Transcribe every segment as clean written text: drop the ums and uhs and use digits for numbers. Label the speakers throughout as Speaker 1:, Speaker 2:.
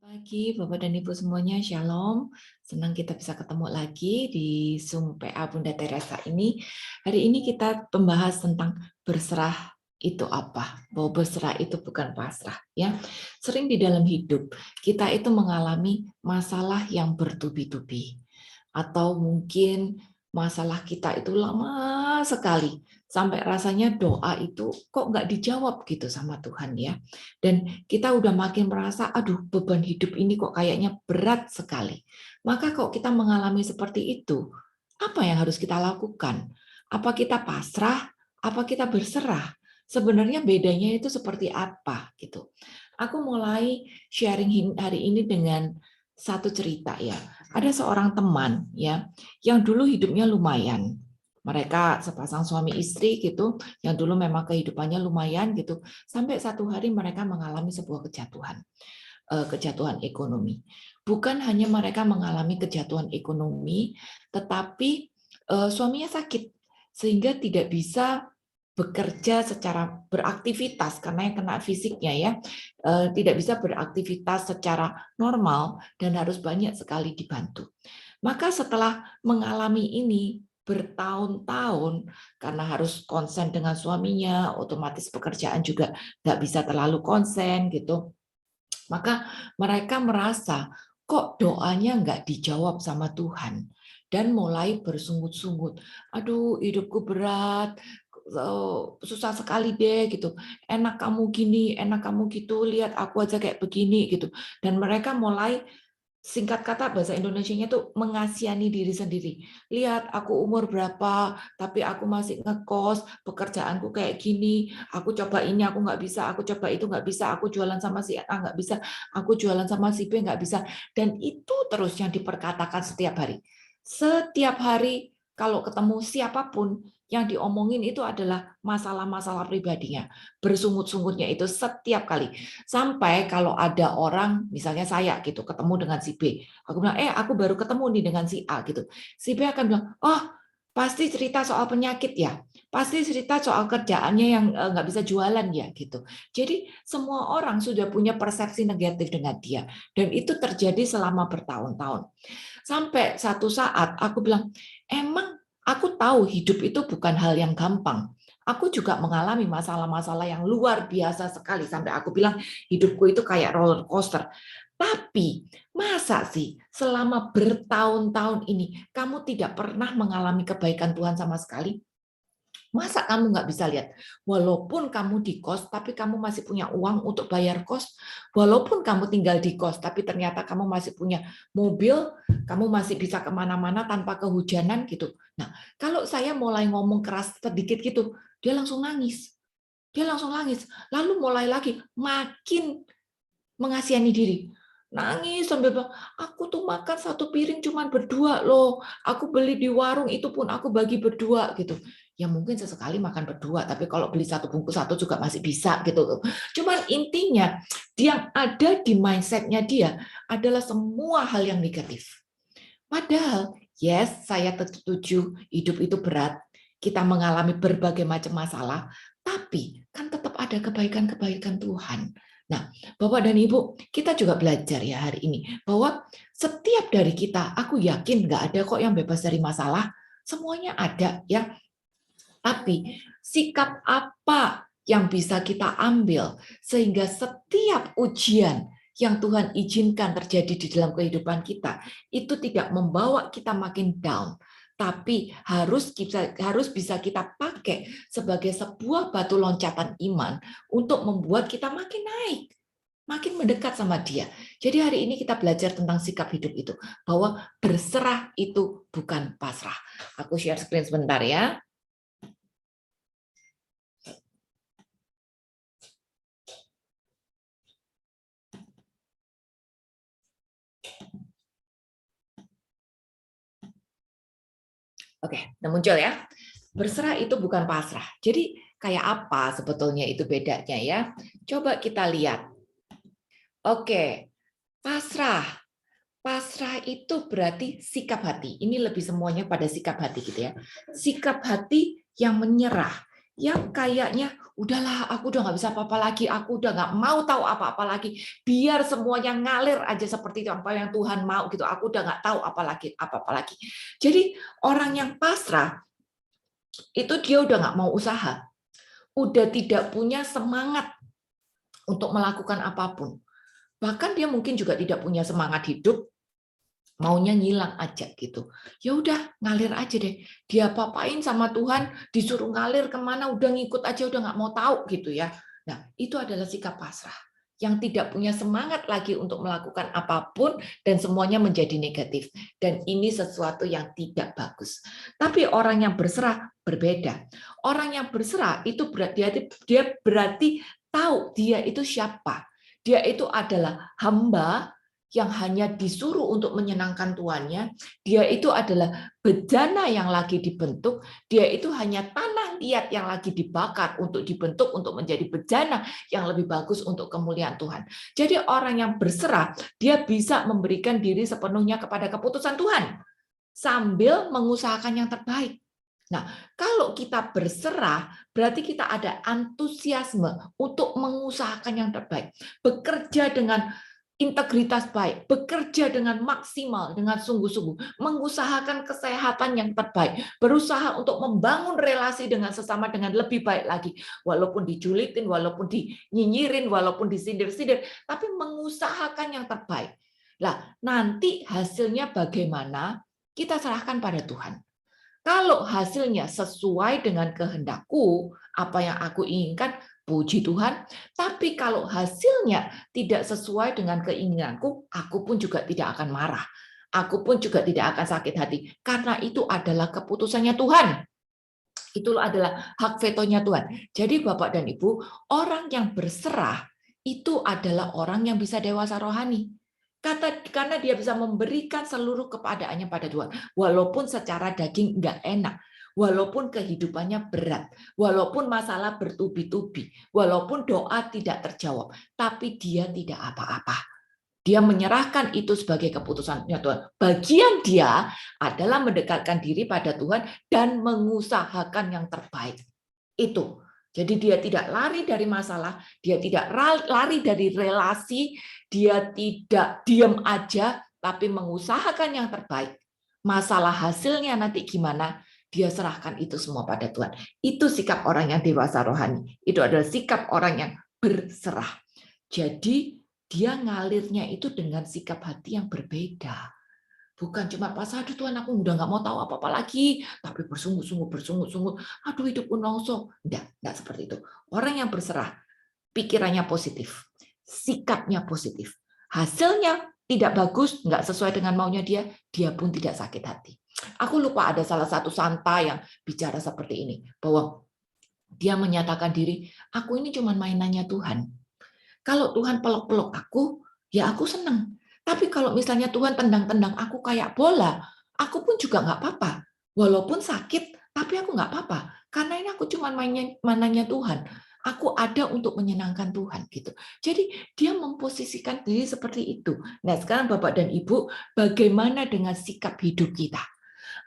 Speaker 1: Pagi Bapak dan Ibu semuanya, Shalom. Senang kita bisa ketemu lagi di Zoom PA Bunda Teresa ini. Hari ini kita membahas tentang berserah itu apa? Bahwa berserah itu bukan pasrah, ya. Sering di dalam hidup kita itu mengalami masalah yang bertubi-tubi. Atau mungkin masalah kita itu lama sekali sampai rasanya doa itu kok nggak dijawab gitu sama Tuhan, ya. Dan kita udah makin merasa, aduh beban hidup ini kok kayaknya berat sekali. Maka kok kita mengalami seperti itu, apa yang harus kita lakukan? Apa kita pasrah? Apa kita berserah? Sebenarnya bedanya itu seperti apa gitu. Aku mulai sharing hari ini dengan satu cerita, ya. Ada seorang teman, ya, yang dulu hidupnya lumayan. Mereka sepasang suami istri gitu, yang dulu memang kehidupannya lumayan gitu. Sampai satu hari mereka mengalami sebuah kejatuhan ekonomi. Bukan hanya mereka mengalami kejatuhan ekonomi, tetapi suaminya sakit sehingga tidak bisa bekerja secara beraktivitas karena yang kena fisiknya, ya, tidak bisa beraktivitas secara normal dan harus banyak sekali dibantu. Maka setelah mengalami ini bertahun-tahun, karena harus konsen dengan suaminya, otomatis pekerjaan juga nggak bisa terlalu konsen gitu. Maka mereka merasa, kok doanya nggak dijawab sama Tuhan? Dan mulai bersungut-sungut. Aduh, hidupku berat, susah sekali deh gitu. Enak kamu gini, enak kamu gitu, lihat aku aja kayak begini gitu. Dan mereka mulai, singkat kata bahasa Indonesianya tuh, mengasihani diri sendiri. Lihat aku umur berapa, tapi aku masih ngekos, pekerjaanku kayak gini, aku coba ini aku nggak bisa, aku coba itu nggak bisa, aku jualan sama si A nggak bisa, aku jualan sama si B nggak bisa. Dan itu terus yang diperkatakan setiap hari. Setiap hari kalau ketemu siapapun, yang diomongin itu adalah masalah-masalah pribadinya. Bersungut-sungutnya itu setiap kali. Sampai kalau ada orang, misalnya saya gitu, ketemu dengan si B, aku bilang, aku baru ketemu nih dengan si A gitu. Si B akan bilang, oh pasti cerita soal penyakit ya, pasti cerita soal kerjaannya yang nggak bisa jualan ya gitu. Jadi semua orang sudah punya persepsi negatif dengan dia, dan itu terjadi selama bertahun-tahun. Sampai satu saat aku bilang, emang aku tahu hidup itu bukan hal yang gampang. Aku juga mengalami masalah-masalah yang luar biasa sekali. Sampai aku bilang hidupku itu kayak roller coaster. Tapi masa sih selama bertahun-tahun ini kamu tidak pernah mengalami kebaikan Tuhan sama sekali? Masa kamu nggak bisa lihat? Walaupun kamu di kos, tapi kamu masih punya uang untuk bayar kos. Walaupun kamu tinggal di kos, tapi ternyata kamu masih punya mobil, kamu masih bisa kemana-mana tanpa kehujanan gitu. Nah, kalau saya mulai ngomong keras sedikit gitu, dia langsung nangis. Dia langsung nangis. Lalu mulai lagi makin mengasihani diri. Nangis sambil bilang, aku tuh makan satu piring cuman berdua loh. Aku beli di warung itu pun aku bagi berdua gitu. Ya mungkin sesekali makan berdua, tapi kalau beli satu bungkus satu juga masih bisa gitu. Cuman intinya yang ada di mindsetnya dia adalah semua hal yang negatif. Padahal, yes, saya setuju hidup itu berat. Kita mengalami berbagai macam masalah, tapi kan tetap ada kebaikan-kebaikan Tuhan. Nah, Bapak dan Ibu, kita juga belajar ya hari ini bahwa setiap dari kita, aku yakin nggak ada kok yang bebas dari masalah. Semuanya ada ya. Tapi sikap apa yang bisa kita ambil sehingga setiap ujian yang Tuhan izinkan terjadi di dalam kehidupan kita itu tidak membawa kita makin down, tapi harus bisa kita pakai sebagai sebuah batu loncatan iman untuk membuat kita makin naik, makin mendekat sama Dia. Jadi hari ini kita belajar tentang sikap hidup itu, bahwa berserah itu bukan pasrah. Aku share screen sebentar ya. Oke, udah muncul ya. Berserah itu bukan pasrah. Jadi kayak apa sebetulnya itu bedanya ya? Coba kita lihat. Oke, pasrah. Pasrah itu berarti sikap hati. Ini lebih semuanya pada sikap hati gitu ya. Sikap hati yang menyerah, yang kayaknya udahlah, aku udah nggak bisa apa-apa lagi, aku udah nggak mau tahu apa-apa lagi, biar semuanya ngalir aja seperti itu apa yang Tuhan mau gitu, aku udah nggak tahu apa-apa lagi. Jadi orang yang pasrah itu dia udah nggak mau usaha, udah tidak punya semangat untuk melakukan apapun. Bahkan dia mungkin juga tidak punya semangat hidup, maunya ngilang aja gitu. Ya udah ngalir aja deh. Dia papain sama Tuhan, disuruh ngalir kemana, udah ngikut aja, udah nggak mau tahu gitu ya. Nah itu adalah sikap pasrah yang tidak punya semangat lagi untuk melakukan apapun dan semuanya menjadi negatif. Dan ini sesuatu yang tidak bagus. Tapi orang yang berserah berbeda. Orang yang berserah itu berarti dia berarti tahu dia itu siapa. Dia itu adalah hamba yang hanya disuruh untuk menyenangkan tuannya, dia itu adalah bejana yang lagi dibentuk, dia itu hanya tanah liat yang lagi dibakar untuk dibentuk untuk menjadi bejana yang lebih bagus untuk kemuliaan Tuhan. Jadi orang yang berserah, dia bisa memberikan diri sepenuhnya kepada keputusan Tuhan sambil mengusahakan yang terbaik. Nah, kalau kita berserah, berarti kita ada antusiasme untuk mengusahakan yang terbaik, bekerja dengan integritas baik, bekerja dengan maksimal, dengan sungguh-sungguh, mengusahakan kesehatan yang terbaik, berusaha untuk membangun relasi dengan sesama dengan lebih baik lagi, walaupun dijulitin, walaupun dinyinyirin, walaupun disindir-sindir, tapi mengusahakan yang terbaik. Nah, nanti hasilnya bagaimana, kita serahkan pada Tuhan. Kalau hasilnya sesuai dengan kehendakku, apa yang aku inginkan, puji Tuhan. Tapi kalau hasilnya tidak sesuai dengan keinginanku, aku pun juga tidak akan marah. Aku pun juga tidak akan sakit hati. Karena itu adalah keputusannya Tuhan. Itu adalah hak vetonya Tuhan. Jadi Bapak dan Ibu, orang yang berserah itu adalah orang yang bisa dewasa rohani. Karena dia bisa memberikan seluruh kepadaannya pada Tuhan. Walaupun secara daging enggak enak. Walaupun kehidupannya berat. Walaupun masalah bertubi-tubi. Walaupun doa tidak terjawab. Tapi dia tidak apa-apa. Dia menyerahkan itu sebagai keputusannya Tuhan. Bagian dia adalah mendekatkan diri pada Tuhan dan mengusahakan yang terbaik. Itu. Jadi dia tidak lari dari masalah, dia tidak lari dari relasi, dia tidak diam aja, tapi mengusahakan yang terbaik. Masalah hasilnya nanti gimana, dia serahkan itu semua pada Tuhan. Itu sikap orang yang dewasa rohani. Itu adalah sikap orang yang berserah. Jadi dia ngalirnya itu dengan sikap hati yang berbeda. Bukan cuma pas, aduh Tuhan aku udah nggak mau tahu apa-apa lagi, tapi bersungguh-sungguh, aduh hidupku nongso. Enggak seperti itu. Orang yang berserah, pikirannya positif, sikapnya positif. Hasilnya tidak bagus, nggak sesuai dengan maunya dia pun tidak sakit hati. Aku lupa ada salah satu santa yang bicara seperti ini, bahwa dia menyatakan diri, aku ini cuma mainannya Tuhan. Kalau Tuhan peluk-peluk aku, ya aku senang. Tapi kalau misalnya Tuhan tendang-tendang aku kayak bola, aku pun juga nggak apa-apa. Walaupun sakit, tapi aku nggak apa-apa. Karena ini aku cuma mainannya Tuhan. Aku ada untuk menyenangkan Tuhan gitu. Jadi dia memposisikan diri seperti itu. Nah sekarang Bapak dan Ibu, bagaimana dengan sikap hidup kita?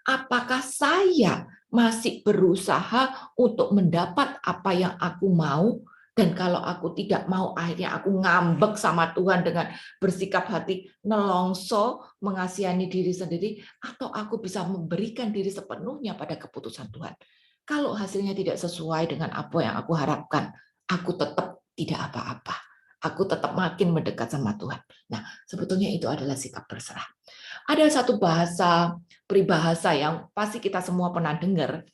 Speaker 1: Apakah saya masih berusaha untuk mendapat apa yang aku mau? Dan kalau aku tidak mau, akhirnya aku ngambek sama Tuhan dengan bersikap hati nelongso, mengasihani diri sendiri, atau aku bisa memberikan diri sepenuhnya pada keputusan Tuhan. Kalau hasilnya tidak sesuai dengan apa yang aku harapkan, aku tetap tidak apa-apa. Aku tetap makin mendekat sama Tuhan. Nah, sebetulnya itu adalah sikap berserah. Ada satu bahasa, peribahasa yang pasti kita semua pernah dengar,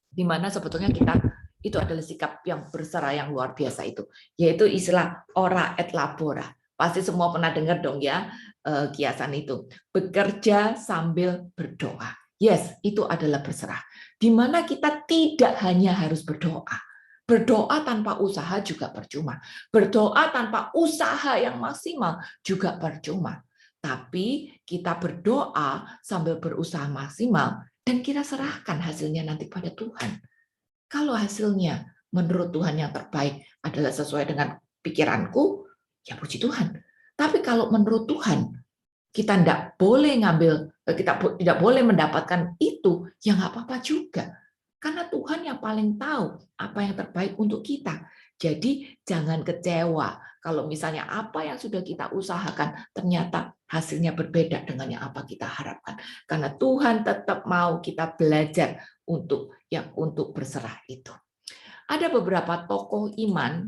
Speaker 1: di mana sebetulnya kita itu adalah sikap yang berserah yang luar biasa itu, yaitu istilah ora et labora. Pasti semua pernah dengar dong ya kiasan itu. Bekerja sambil berdoa. Yes, itu adalah berserah. Di mana kita tidak hanya harus berdoa. Berdoa tanpa usaha juga percuma. Berdoa tanpa usaha yang maksimal juga percuma. Tapi kita berdoa sambil berusaha maksimal dan kita serahkan hasilnya nanti pada Tuhan. Kalau hasilnya menurut Tuhan yang terbaik adalah sesuai dengan pikiranku, ya puji Tuhan. Tapi kalau menurut Tuhan kita tidak boleh ngambil, kita tidak boleh mendapatkan itu, ya nggak apa-apa juga. Karena Tuhan yang paling tahu apa yang terbaik untuk kita. Jadi jangan kecewa kalau misalnya apa yang sudah kita usahakan ternyata hasilnya berbeda dengan yang apa kita harapkan. Karena Tuhan tetap mau kita belajar untuk berserah itu. Ada beberapa tokoh iman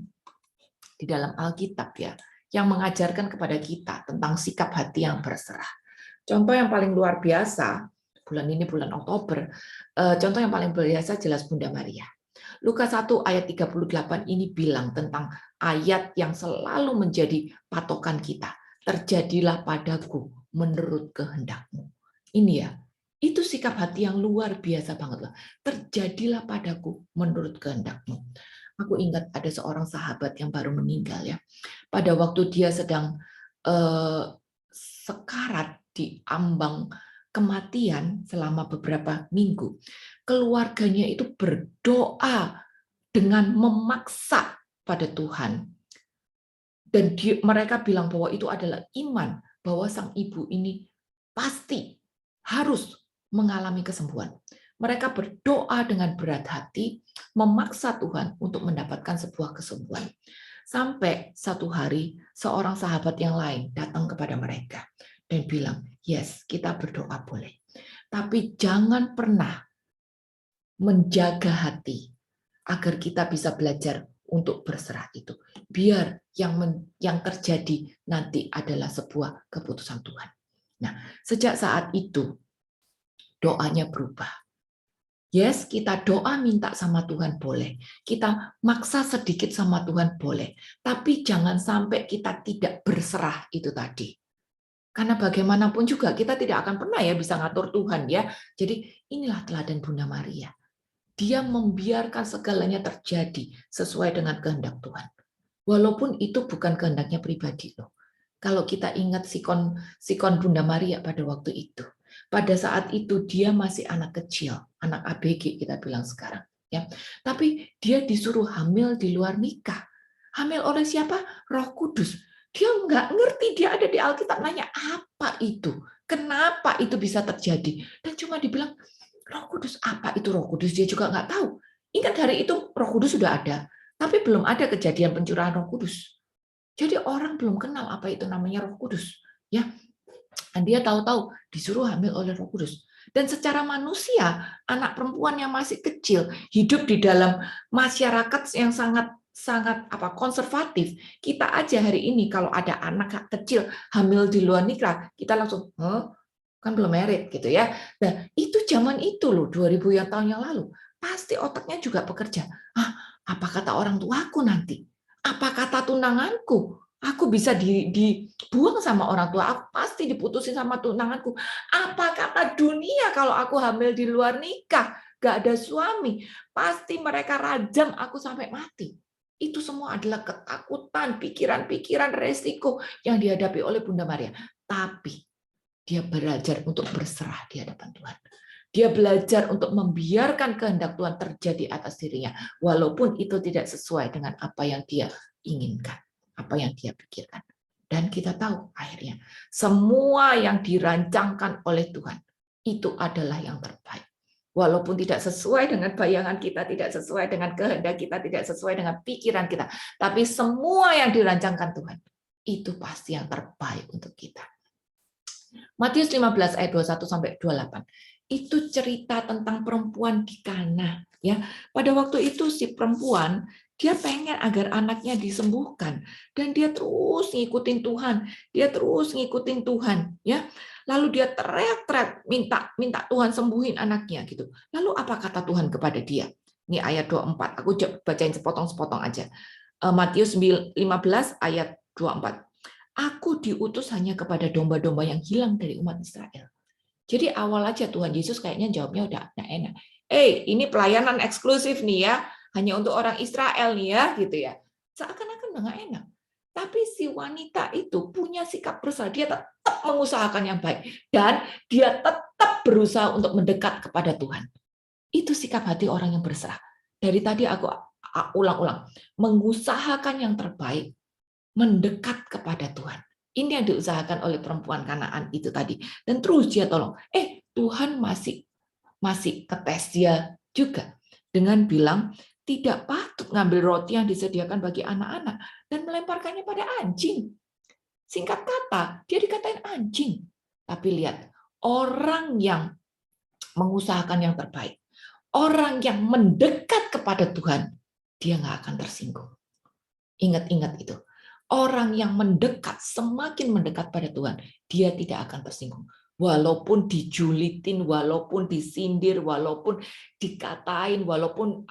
Speaker 1: di dalam Alkitab ya yang mengajarkan kepada kita tentang sikap hati yang berserah. Contoh yang paling luar biasa, bulan ini bulan Oktober, contoh yang paling biasa jelas Bunda Maria. Lukas 1 ayat 38 ini bilang tentang ayat yang selalu menjadi patokan kita. Terjadilah padaku menurut kehendakmu. Ini ya, itu sikap hati yang luar biasa banget loh. Terjadilah padaku menurut kehendakmu. Aku ingat ada seorang sahabat yang baru meninggal ya. Pada waktu dia sedang sekarat di ambang kematian selama beberapa minggu, keluarganya itu berdoa dengan memaksa pada Tuhan. Dan mereka bilang bahwa itu adalah iman, bahwa sang ibu ini pasti harus mengalami kesembuhan. Mereka berdoa dengan berat hati, memaksa Tuhan untuk mendapatkan sebuah kesembuhan. Sampai satu hari, seorang sahabat yang lain datang kepada mereka dan bilang, yes, kita berdoa boleh. Tapi jangan pernah menjaga hati agar kita bisa belajar untuk berserah itu. Biar yang terjadi nanti adalah sebuah keputusan Tuhan. Nah, sejak saat itu doanya berubah. Yes, kita doa minta sama Tuhan boleh. Kita maksa sedikit sama Tuhan boleh. Tapi jangan sampai kita tidak berserah itu tadi. Karena bagaimanapun juga kita tidak akan pernah ya bisa ngatur Tuhan ya. Jadi inilah teladan Bunda Maria. Dia membiarkan segalanya terjadi sesuai dengan kehendak Tuhan. Walaupun itu bukan kehendaknya pribadi loh. Kalau kita ingat sikon Bunda Maria pada waktu itu. Pada saat itu dia masih anak kecil, anak ABG kita bilang sekarang. Ya. Tapi dia disuruh hamil di luar nikah. Hamil oleh siapa? Roh Kudus. Dia nggak ngerti, dia ada di Alkitab nanya apa itu? Kenapa itu bisa terjadi? Dan cuma dibilang, Roh Kudus, apa itu Roh Kudus? Dia juga nggak tahu. Ingat hari itu Roh Kudus sudah ada, tapi belum ada kejadian pencurahan Roh Kudus. Jadi orang belum kenal apa itu namanya Roh Kudus. Ya, dan dia tahu-tahu disuruh hamil oleh Roh Kudus. Dan secara manusia, anak perempuan yang masih kecil hidup di dalam masyarakat yang sangat konservatif. Kita aja hari ini kalau ada anak kecil hamil di luar nikah, kita langsung, kan belum married gitu ya. Nah, itu zaman itu loh, 2000 tahun yang lalu. Pasti otaknya juga bekerja. Apa kata orang tuaku nanti? Apa kata tunanganku? Aku bisa dibuang sama orang tua, aku pasti diputusin sama tunanganku. Apa kata dunia kalau aku hamil di luar nikah, gak ada suami, pasti mereka rajam aku sampai mati. Itu semua adalah ketakutan, pikiran-pikiran resiko yang dihadapi oleh Bunda Maria. Tapi dia belajar untuk berserah di hadapan Tuhan. Dia belajar untuk membiarkan kehendak Tuhan terjadi atas dirinya, walaupun itu tidak sesuai dengan apa yang dia inginkan, apa yang dia pikirkan. Dan kita tahu akhirnya, semua yang dirancangkan oleh Tuhan, itu adalah yang terbaik. Walaupun tidak sesuai dengan bayangan kita, tidak sesuai dengan kehendak kita, tidak sesuai dengan pikiran kita, tapi semua yang dirancangkan Tuhan, itu pasti yang terbaik untuk kita. Matius 15 ayat 21 sampai 28. Itu cerita tentang perempuan di Kana, ya. Pada waktu itu si perempuan dia pengen agar anaknya disembuhkan dan dia terus ngikutin Tuhan. Dia terus ngikutin Tuhan, ya. Lalu dia teriak-teriak minta Tuhan sembuhin anaknya gitu. Lalu apa kata Tuhan kepada dia? Ini ayat 24. Aku bacain sepotong-sepotong aja. Matius 15 ayat 24. Aku diutus hanya kepada domba-domba yang hilang dari umat Israel. Jadi awal aja Tuhan Yesus kayaknya jawabnya udah enak. Ini pelayanan eksklusif nih ya, hanya untuk orang Israel nih ya, gitu ya. Seakan-akan udah nggak enak. Tapi si wanita itu punya sikap berserah, dia tetap mengusahakan yang baik dan dia tetap berusaha untuk mendekat kepada Tuhan. Itu sikap hati orang yang berserah. Dari tadi aku ulang-ulang, mengusahakan yang terbaik, mendekat kepada Tuhan. Ini yang diusahakan oleh perempuan Kanaan itu tadi. Dan terus dia tolong. Tuhan masih ketes dia juga. dengan bilang, tidak patut ngambil roti yang disediakan bagi anak-anak dan melemparkannya pada anjing. Singkat kata, dia dikatain anjing. Tapi lihat, orang yang mengusahakan yang terbaik, orang yang mendekat kepada Tuhan, dia nggak akan tersinggung. Ingat-ingat itu. Orang yang mendekat, semakin mendekat pada Tuhan, dia tidak akan tersinggung. Walaupun dijulitin, walaupun disindir, walaupun dikatain, walaupun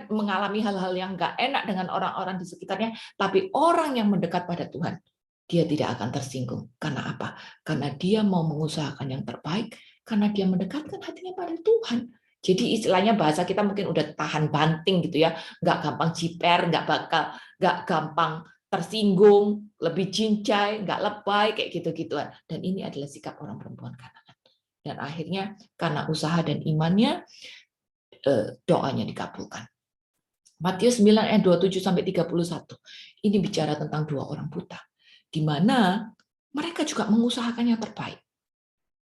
Speaker 1: mengalami hal-hal yang nggak enak dengan orang-orang di sekitarnya, tapi orang yang mendekat pada Tuhan, dia tidak akan tersinggung. Karena apa? Karena dia mau mengusahakan yang terbaik, karena dia mendekatkan hatinya pada Tuhan. Jadi istilahnya bahasa kita mungkin udah tahan banting gitu ya, nggak gampang ciper, nggak gampang tersinggung, lebih cincai, nggak lebay, kayak gitu-gituan. Dan ini adalah sikap orang perempuan Kanaan. Dan akhirnya karena usaha dan imannya, doanya dikabulkan. Matius 9 ayat 27-31. Ini bicara tentang dua orang buta, di mana mereka juga mengusahakan yang terbaik.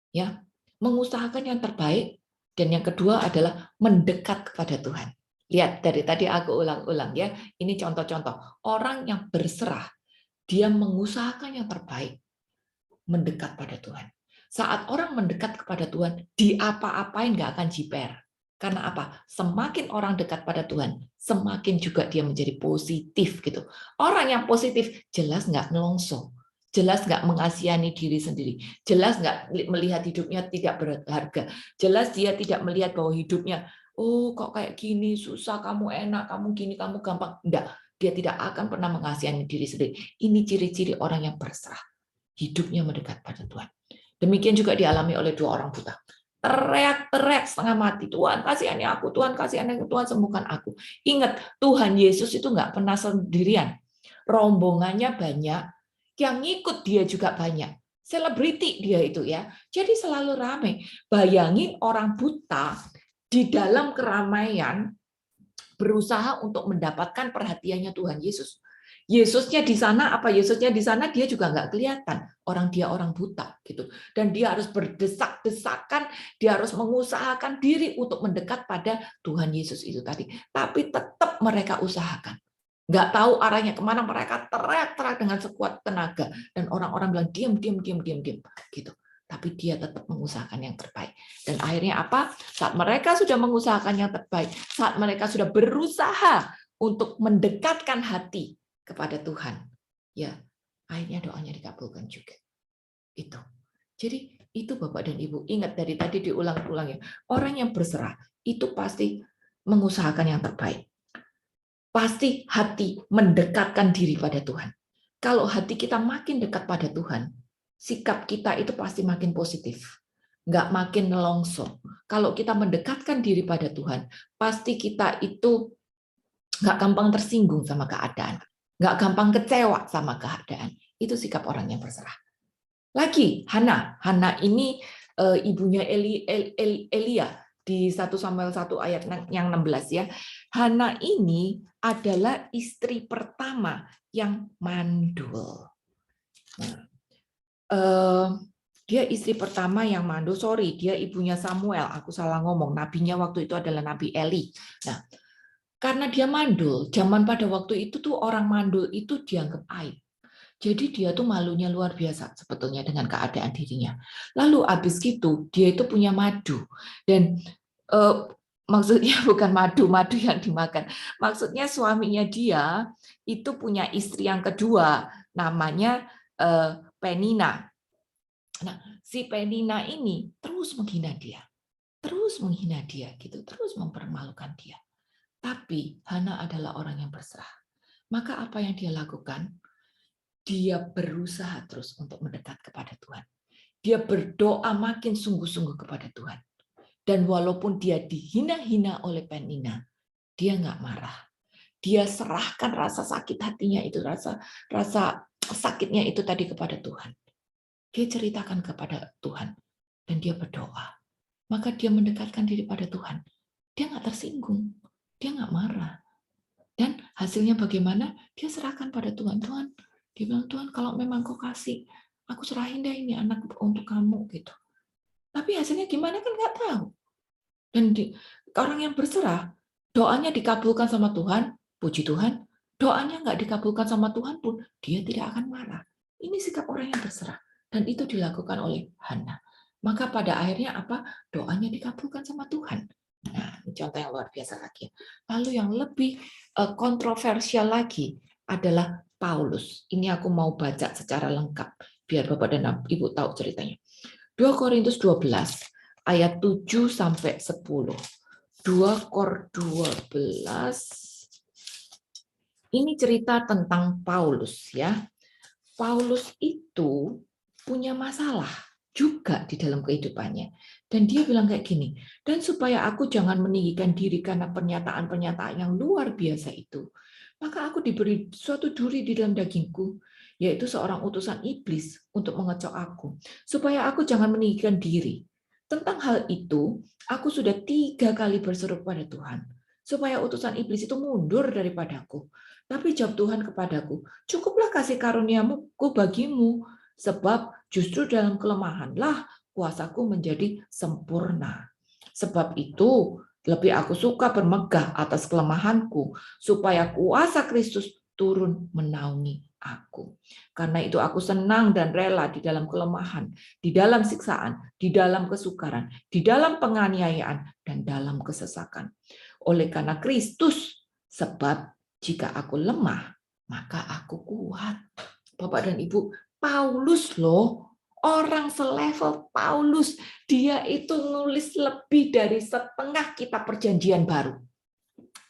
Speaker 1: Ya, mengusahakan yang terbaik, dan yang kedua adalah mendekat kepada Tuhan. Lihat, dari tadi aku ulang-ulang ya, ini contoh-contoh. Orang yang berserah, dia mengusahakan yang terbaik, mendekat pada Tuhan. Saat orang mendekat kepada Tuhan, diapa-apain nggak akan jiper. Karena apa? Semakin orang dekat pada Tuhan, semakin juga dia menjadi positif gitu. Orang yang positif jelas nggak nelongso, jelas nggak mengasihani diri sendiri, jelas nggak melihat hidupnya tidak berharga, jelas dia tidak melihat bahwa hidupnya, oh kok kayak gini, susah, kamu enak, kamu gini, kamu gampang. Enggak, dia tidak akan pernah mengasihani diri sendiri. Ini ciri-ciri orang yang berserah, hidupnya mendekat pada Tuhan. Demikian juga dialami oleh dua orang buta. Teriak-teriak setengah mati, Tuhan kasihani aku, Tuhan kasihani aku, Tuhan sembuhkan aku. Ingat, Tuhan Yesus itu nggak pernah sendirian. Rombongannya banyak, yang ngikut dia juga banyak. Selebriti dia itu ya. Jadi selalu ramai. Bayangin orang buta di dalam keramaian berusaha untuk mendapatkan perhatiannya Tuhan Yesus. Yesusnya di sana, apa Yesusnya di sana, dia juga nggak kelihatan. Dia orang buta gitu. Dan dia harus berdesak-desakan, dia harus mengusahakan diri untuk mendekat pada Tuhan Yesus itu tadi. Tapi tetap mereka usahakan. Nggak tahu arahnya kemana, mereka teriak-teriak dengan sekuat tenaga. Dan orang-orang bilang, diam, diam, diam, diam, diam. Gitu. Tapi dia tetap mengusahakan yang terbaik. Dan akhirnya apa? Saat mereka sudah mengusahakan yang terbaik, saat mereka sudah berusaha untuk mendekatkan hati kepada Tuhan, ya akhirnya doanya dikabulkan juga. Itu. Jadi itu Bapak dan Ibu, ingat dari tadi diulang-ulang ya. Orang yang berserah itu pasti mengusahakan yang terbaik. Pasti hati mendekatkan diri pada Tuhan. Kalau hati kita makin dekat pada Tuhan, sikap kita itu pasti makin positif, nggak makin nelongso. Kalau kita mendekatkan diri pada Tuhan, pasti kita itu nggak gampang tersinggung sama keadaan, nggak gampang kecewa sama keadaan. Itu sikap orang yang berserah. Lagi, Hana ini ibunya Elia di 1 Samuel 1 ayat yang 16 ya. Hana ini adalah istri pertama yang mandul. Dia istri pertama yang mandul, dia ibunya Samuel, aku salah ngomong, nabinya waktu itu adalah Nabi Eli. Nah, karena dia mandul, zaman pada waktu itu tuh orang mandul itu dianggap aib. Jadi dia tuh malunya luar biasa sebetulnya dengan keadaan dirinya. Lalu habis gitu, dia itu punya madu. Dan maksudnya bukan madu yang dimakan. Maksudnya suaminya dia itu punya istri yang kedua, namanya Penina. Nah, si Penina ini terus menghina dia. Gitu, terus mempermalukan dia. Tapi Hana adalah orang yang berserah. Maka apa yang dia lakukan? Dia berusaha terus untuk mendekat kepada Tuhan. Dia berdoa makin sungguh-sungguh kepada Tuhan. Dan walaupun dia dihina-hina oleh Penina, dia nggak marah. Dia serahkan rasa sakit hatinya itu, rasa sakitnya itu tadi kepada Tuhan. Dia ceritakan kepada Tuhan dan dia berdoa. Maka dia mendekatkan diri pada Tuhan. Dia nggak tersinggung, dia nggak marah. Dan hasilnya bagaimana? Dia serahkan pada Tuhan. Dia bilang, Tuhan kalau memang kau kasih, aku serahin deh ini anak untuk kamu gitu. Tapi hasilnya gimana kan nggak tahu. Dan orang yang berserah Doanya dikabulkan sama Tuhan, puji Tuhan. Doanya nggak dikabulkan sama Tuhan pun, dia tidak akan marah. Ini sikap orang yang berserah. Dan itu dilakukan oleh Hana. Maka pada akhirnya apa? Doanya dikabulkan sama Tuhan. Nah, ini contoh yang luar biasa lagi. Lalu yang lebih kontroversial lagi adalah Paulus. Ini aku mau baca secara lengkap, biar Bapak dan Ibu tahu ceritanya. 2 Korintus 12, ayat 7 sampai 10. 2 Kor 12. Ini cerita tentang Paulus ya. Paulus itu punya masalah juga di dalam kehidupannya. Dan dia bilang kayak gini, dan supaya aku jangan meninggikan diri karena pernyataan-pernyataan yang luar biasa itu, maka aku diberi suatu duri di dalam dagingku, yaitu seorang utusan iblis untuk mengecok aku, supaya aku jangan meninggikan diri. Tentang hal itu, aku sudah 3 kali berseru pada Tuhan, supaya utusan iblis itu mundur daripadaku. Tapi jawab Tuhan kepadaku, cukuplah kasih karuniamu bagimu, sebab justru dalam kelemahanlah kuasaku menjadi sempurna. Sebab itu, lebih aku suka bermegah atas kelemahanku, supaya kuasa Kristus turun menaungi aku. Karena itu aku senang dan rela di dalam kelemahan, di dalam siksaan, di dalam kesukaran, di dalam penganiayaan, dan dalam kesesakan. Oleh karena Kristus, sebab jika aku lemah, maka aku kuat. Bapak dan Ibu, Paulus loh, orang selevel Paulus, dia itu nulis lebih dari setengah kitab perjanjian baru.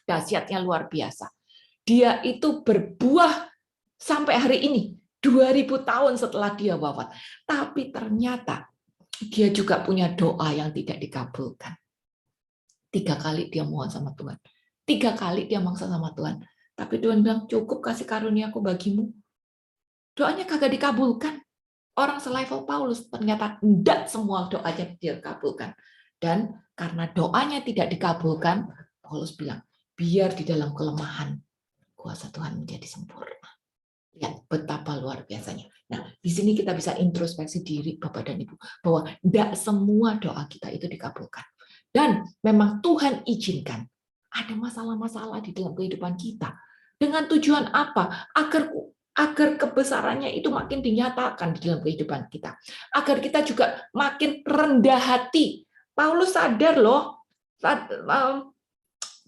Speaker 1: Dahsyatnya luar biasa. Dia itu berbuah sampai hari ini, 2000 tahun setelah dia wafat. Tapi ternyata dia juga punya doa yang tidak dikabulkan. 3 kali dia mohon sama Tuhan. 3 kali dia mangsa sama Tuhan. Tapi Tuhan bilang, cukup kasih karunia-Ku bagimu. Doanya kagak dikabulkan. Orang selevel Paulus ternyata tidak semua doanya dikabulkan. Dan karena doanya tidak dikabulkan, Paulus bilang, biar di dalam kelemahan kuasa Tuhan menjadi sempurna. Lihat betapa luar biasanya. Nah, di sini kita bisa introspeksi diri Bapak dan Ibu bahwa tidak semua doa kita itu dikabulkan. Dan memang Tuhan izinkan ada masalah-masalah di dalam kehidupan kita. Dengan tujuan apa? Agar kebesarannya itu makin dinyatakan di dalam kehidupan kita. Agar kita juga makin rendah hati. Paulus sadar loh.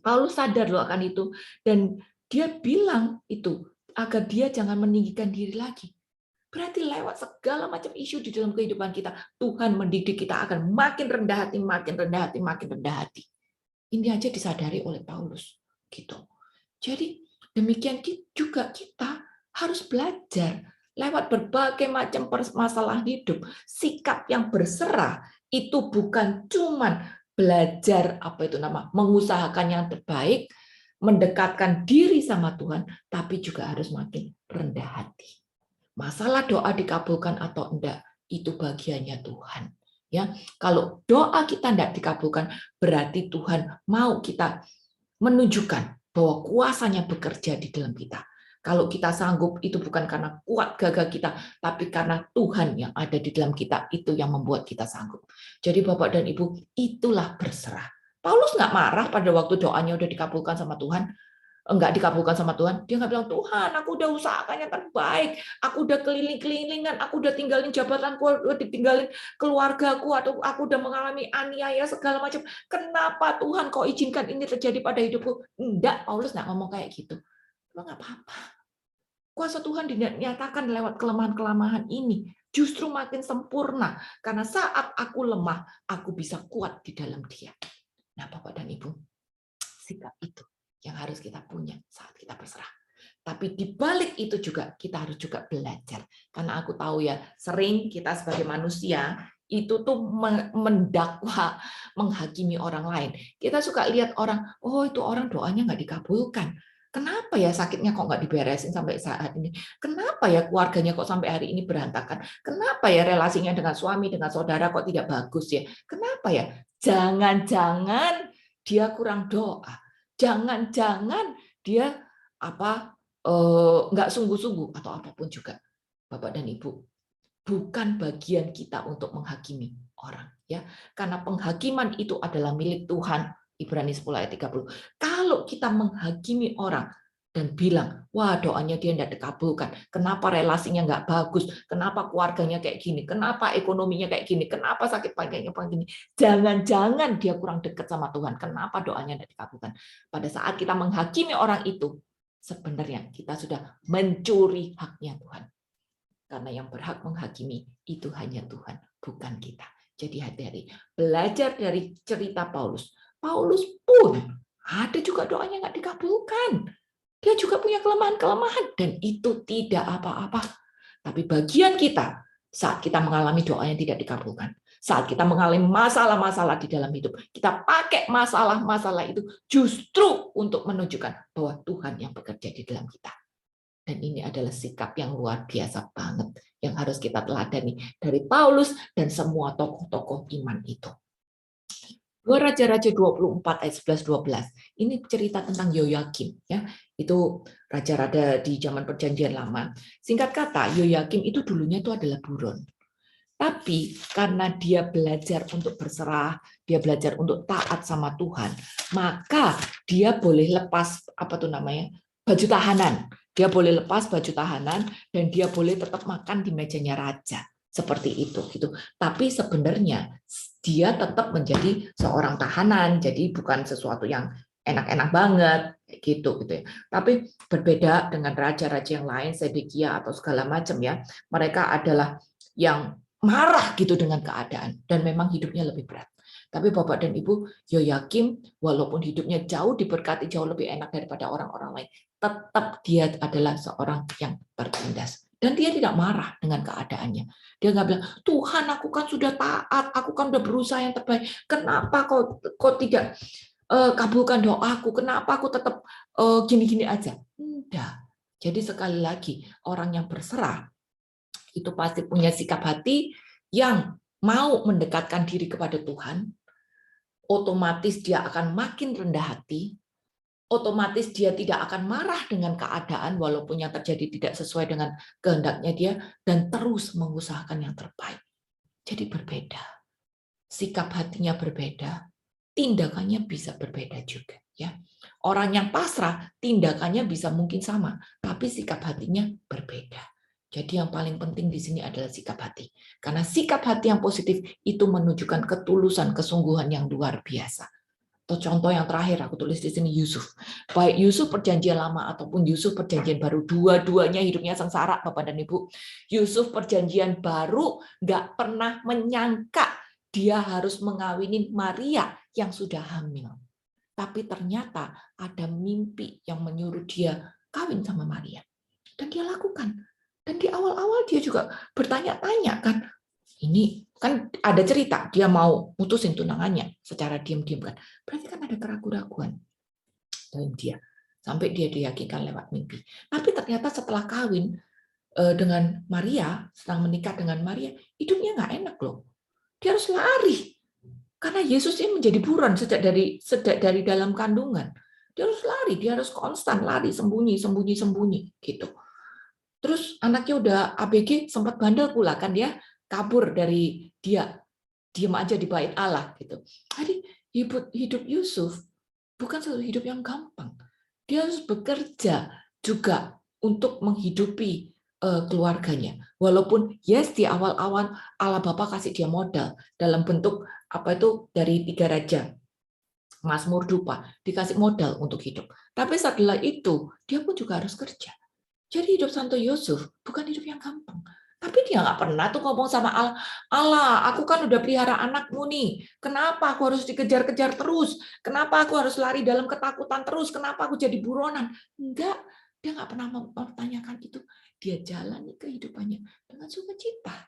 Speaker 1: Paulus sadar loh akan itu. Dan dia bilang itu, agar dia jangan meninggikan diri lagi. Berarti lewat segala macam isu di dalam kehidupan kita, Tuhan mendidik kita akan makin rendah hati, makin rendah hati, makin rendah hati. Ini aja disadari oleh Paulus. Gitu. Jadi demikian juga kita harus belajar lewat berbagai macam masalah hidup. Sikap yang berserah itu bukan cuman belajar mengusahakan yang terbaik, mendekatkan diri sama Tuhan, tapi juga harus makin rendah hati. Masalah doa dikabulkan atau enggak, itu bagiannya Tuhan. Ya, kalau doa kita tidak dikabulkan, berarti Tuhan mau kita menunjukkan bahwa kuasanya bekerja di dalam kita. Kalau kita sanggup, itu bukan karena kuat gagah kita, tapi karena Tuhan yang ada di dalam kita, itu yang membuat kita sanggup. Jadi Bapak dan Ibu, itulah berserah. Paulus nggak marah pada waktu doanya udah dikabulkan sama Tuhan, enggak dikabulkan sama Tuhan. Dia nggak bilang, Tuhan, aku udah usahakan yang terbaik, aku udah keliling-kelilingan, aku udah tinggalin jabatanku, udah ditinggalin keluargaku, atau aku udah mengalami aniaya segala macam. Kenapa Tuhan kau izinkan ini terjadi pada hidupku? Enggak, Paulus nggak ngomong kayak gitu. Nggak apa-apa. Kuasa Tuhan dinyatakan lewat kelemahan-kelemahan ini justru makin sempurna. Karena saat aku lemah, aku bisa kuat di dalam Dia. Nah, Bapak dan Ibu, sikap itu yang harus kita punya saat kita berserah. Tapi di balik itu juga kita harus juga belajar. Karena aku tahu ya, sering kita sebagai manusia itu tuh mendakwa, menghakimi orang lain. Kita suka lihat orang, oh itu orang doanya nggak dikabulkan. Kenapa ya sakitnya kok nggak diberesin sampai saat ini? Kenapa ya keluarganya kok sampai hari ini berantakan? Kenapa ya relasinya dengan suami, dengan saudara kok tidak bagus ya? Kenapa ya? Jangan-jangan dia kurang doa. Jangan-jangan dia nggak sungguh-sungguh atau apapun juga, Bapak dan Ibu. Bukan bagian kita untuk menghakimi orang, ya, karena penghakiman itu adalah milik Tuhan. Ibrani 10 ayat 30. Kalau kita menghakimi orang dan bilang, wah doanya dia tidak dikabulkan, kenapa relasinya nggak bagus, kenapa keluarganya kayak gini, kenapa ekonominya kayak gini, kenapa sakit panggungnya begini, jangan-jangan dia kurang dekat sama Tuhan, kenapa doanya tidak dikabulkan. Pada saat kita menghakimi orang itu, sebenarnya kita sudah mencuri haknya Tuhan. Karena yang berhak menghakimi itu hanya Tuhan, bukan kita. Jadi hati-hati. Belajar dari cerita Paulus. Paulus pun ada juga doanya nggak dikabulkan. Dia juga punya kelemahan-kelemahan. Dan itu tidak apa-apa. Tapi bagian kita, saat kita mengalami doa yang tidak dikabulkan, saat kita mengalami masalah-masalah di dalam hidup, kita pakai masalah-masalah itu justru untuk menunjukkan bahwa Tuhan yang bekerja di dalam kita. Dan ini adalah sikap yang luar biasa banget yang harus kita teladani dari Paulus dan semua tokoh-tokoh iman itu. 2 Raja-Raja 24 ayat 11-12. Ini cerita tentang Yoyakim, ya. Itu raja-raja di zaman Perjanjian Lama. Singkat kata, Yoyakim itu dulunya itu adalah buron. Tapi karena dia belajar untuk berserah, dia belajar untuk taat sama Tuhan, maka dia boleh lepas baju tahanan. Dia boleh lepas baju tahanan dan dia boleh tetap makan di mejanya raja. Seperti itu gitu. Tapi sebenarnya dia tetap menjadi seorang tahanan, jadi bukan sesuatu yang enak-enak banget gitu ya. Tapi berbeda dengan raja-raja yang lain, Sedekia atau segala macam ya. Mereka adalah yang marah gitu dengan keadaan dan memang hidupnya lebih berat. Tapi Bapak dan Ibu, Yoyakim walaupun hidupnya jauh diberkati, jauh lebih enak daripada orang-orang lain, tetap dia adalah seorang yang tertindas. Dan dia tidak marah dengan keadaannya. Dia nggak bilang, Tuhan aku kan sudah taat, aku kan sudah berusaha yang terbaik. Kenapa kau tidak kabulkan doaku? Kenapa aku tetap gini-gini aja? Enggak. Jadi sekali lagi, orang yang berserah itu pasti punya sikap hati yang mau mendekatkan diri kepada Tuhan, otomatis dia akan makin rendah hati, otomatis dia tidak akan marah dengan keadaan walaupun yang terjadi tidak sesuai dengan kehendaknya dia, dan terus mengusahakan yang terbaik. Jadi berbeda. Sikap hatinya berbeda, tindakannya bisa berbeda juga. Ya. Orang yang pasrah, tindakannya bisa mungkin sama, tapi sikap hatinya berbeda. Jadi yang paling penting di sini adalah sikap hati. Karena sikap hati yang positif itu menunjukkan ketulusan, kesungguhan yang luar biasa. Atau contoh yang terakhir aku tulis di sini Yusuf. Baik Yusuf perjanjian lama ataupun Yusuf perjanjian baru, dua-duanya hidupnya sengsara Bapak dan Ibu. Yusuf perjanjian baru nggak pernah menyangka dia harus mengawini Maria yang sudah hamil. Tapi ternyata ada mimpi yang menyuruh dia kawin sama Maria. Dan dia lakukan. Dan di awal-awal dia juga bertanya-tanya kan, ini kan ada cerita dia mau mutusin tunangannya secara diam-diam kan. Berarti kan ada keraguan-raguan dalam dia. Sampai dia diyakinkan lewat mimpi. Tapi ternyata setelah kawin dengan Maria, sedang menikah dengan Maria, hidupnya nggak enak loh. Dia harus lari. Karena Yesus ini menjadi buron sejak dari dalam kandungan. Dia harus lari, dia harus konstan lari, sembunyi gitu. Terus anaknya udah ABG, sempat bandel pula kan dia kabur dari dia, diam aja di bait Allah gitu. Jadi hidup Yusuf bukan satu hidup yang gampang. Dia harus bekerja juga untuk menghidupi keluarganya. Walaupun yes di awal-awal Allah Bapa kasih dia modal dalam bentuk dari 3 raja. Mazmur dupa dikasih modal untuk hidup. Tapi setelah itu dia pun juga harus kerja. Jadi hidup Santo Yusuf bukan hidup yang gampang. Tapi dia nggak pernah tuh ngomong sama Allah, Allah, aku kan udah pelihara anakmu nih. Kenapa aku harus dikejar-kejar terus? Kenapa aku harus lari dalam ketakutan terus? Kenapa aku jadi buronan? Enggak, dia nggak pernah mempertanyakan itu. Dia jalani kehidupannya dengan sukacita,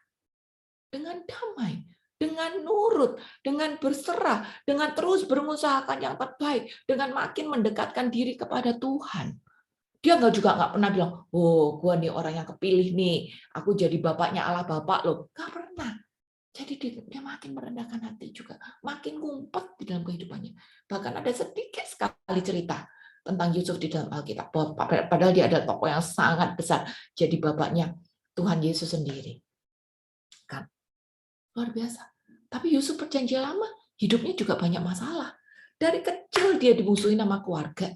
Speaker 1: dengan damai, dengan nurut, dengan berserah, dengan terus berusahakan yang terbaik, dengan makin mendekatkan diri kepada Tuhan. Dia nggak pernah bilang, oh, gue nih orang yang kepilih nih, aku jadi bapaknya Allah Bapak loh. Nggak pernah. Jadi dia makin merendahkan hati juga, makin ngumpet di dalam kehidupannya. Bahkan ada sedikit sekali cerita tentang Yusuf di dalam Alkitab. Padahal dia adalah tokoh yang sangat besar, jadi bapaknya Tuhan Yesus sendiri. Kan? Luar biasa. Tapi Yusuf perjanjian lama, hidupnya juga banyak masalah. Dari kecil dia dimusuhin sama keluarga.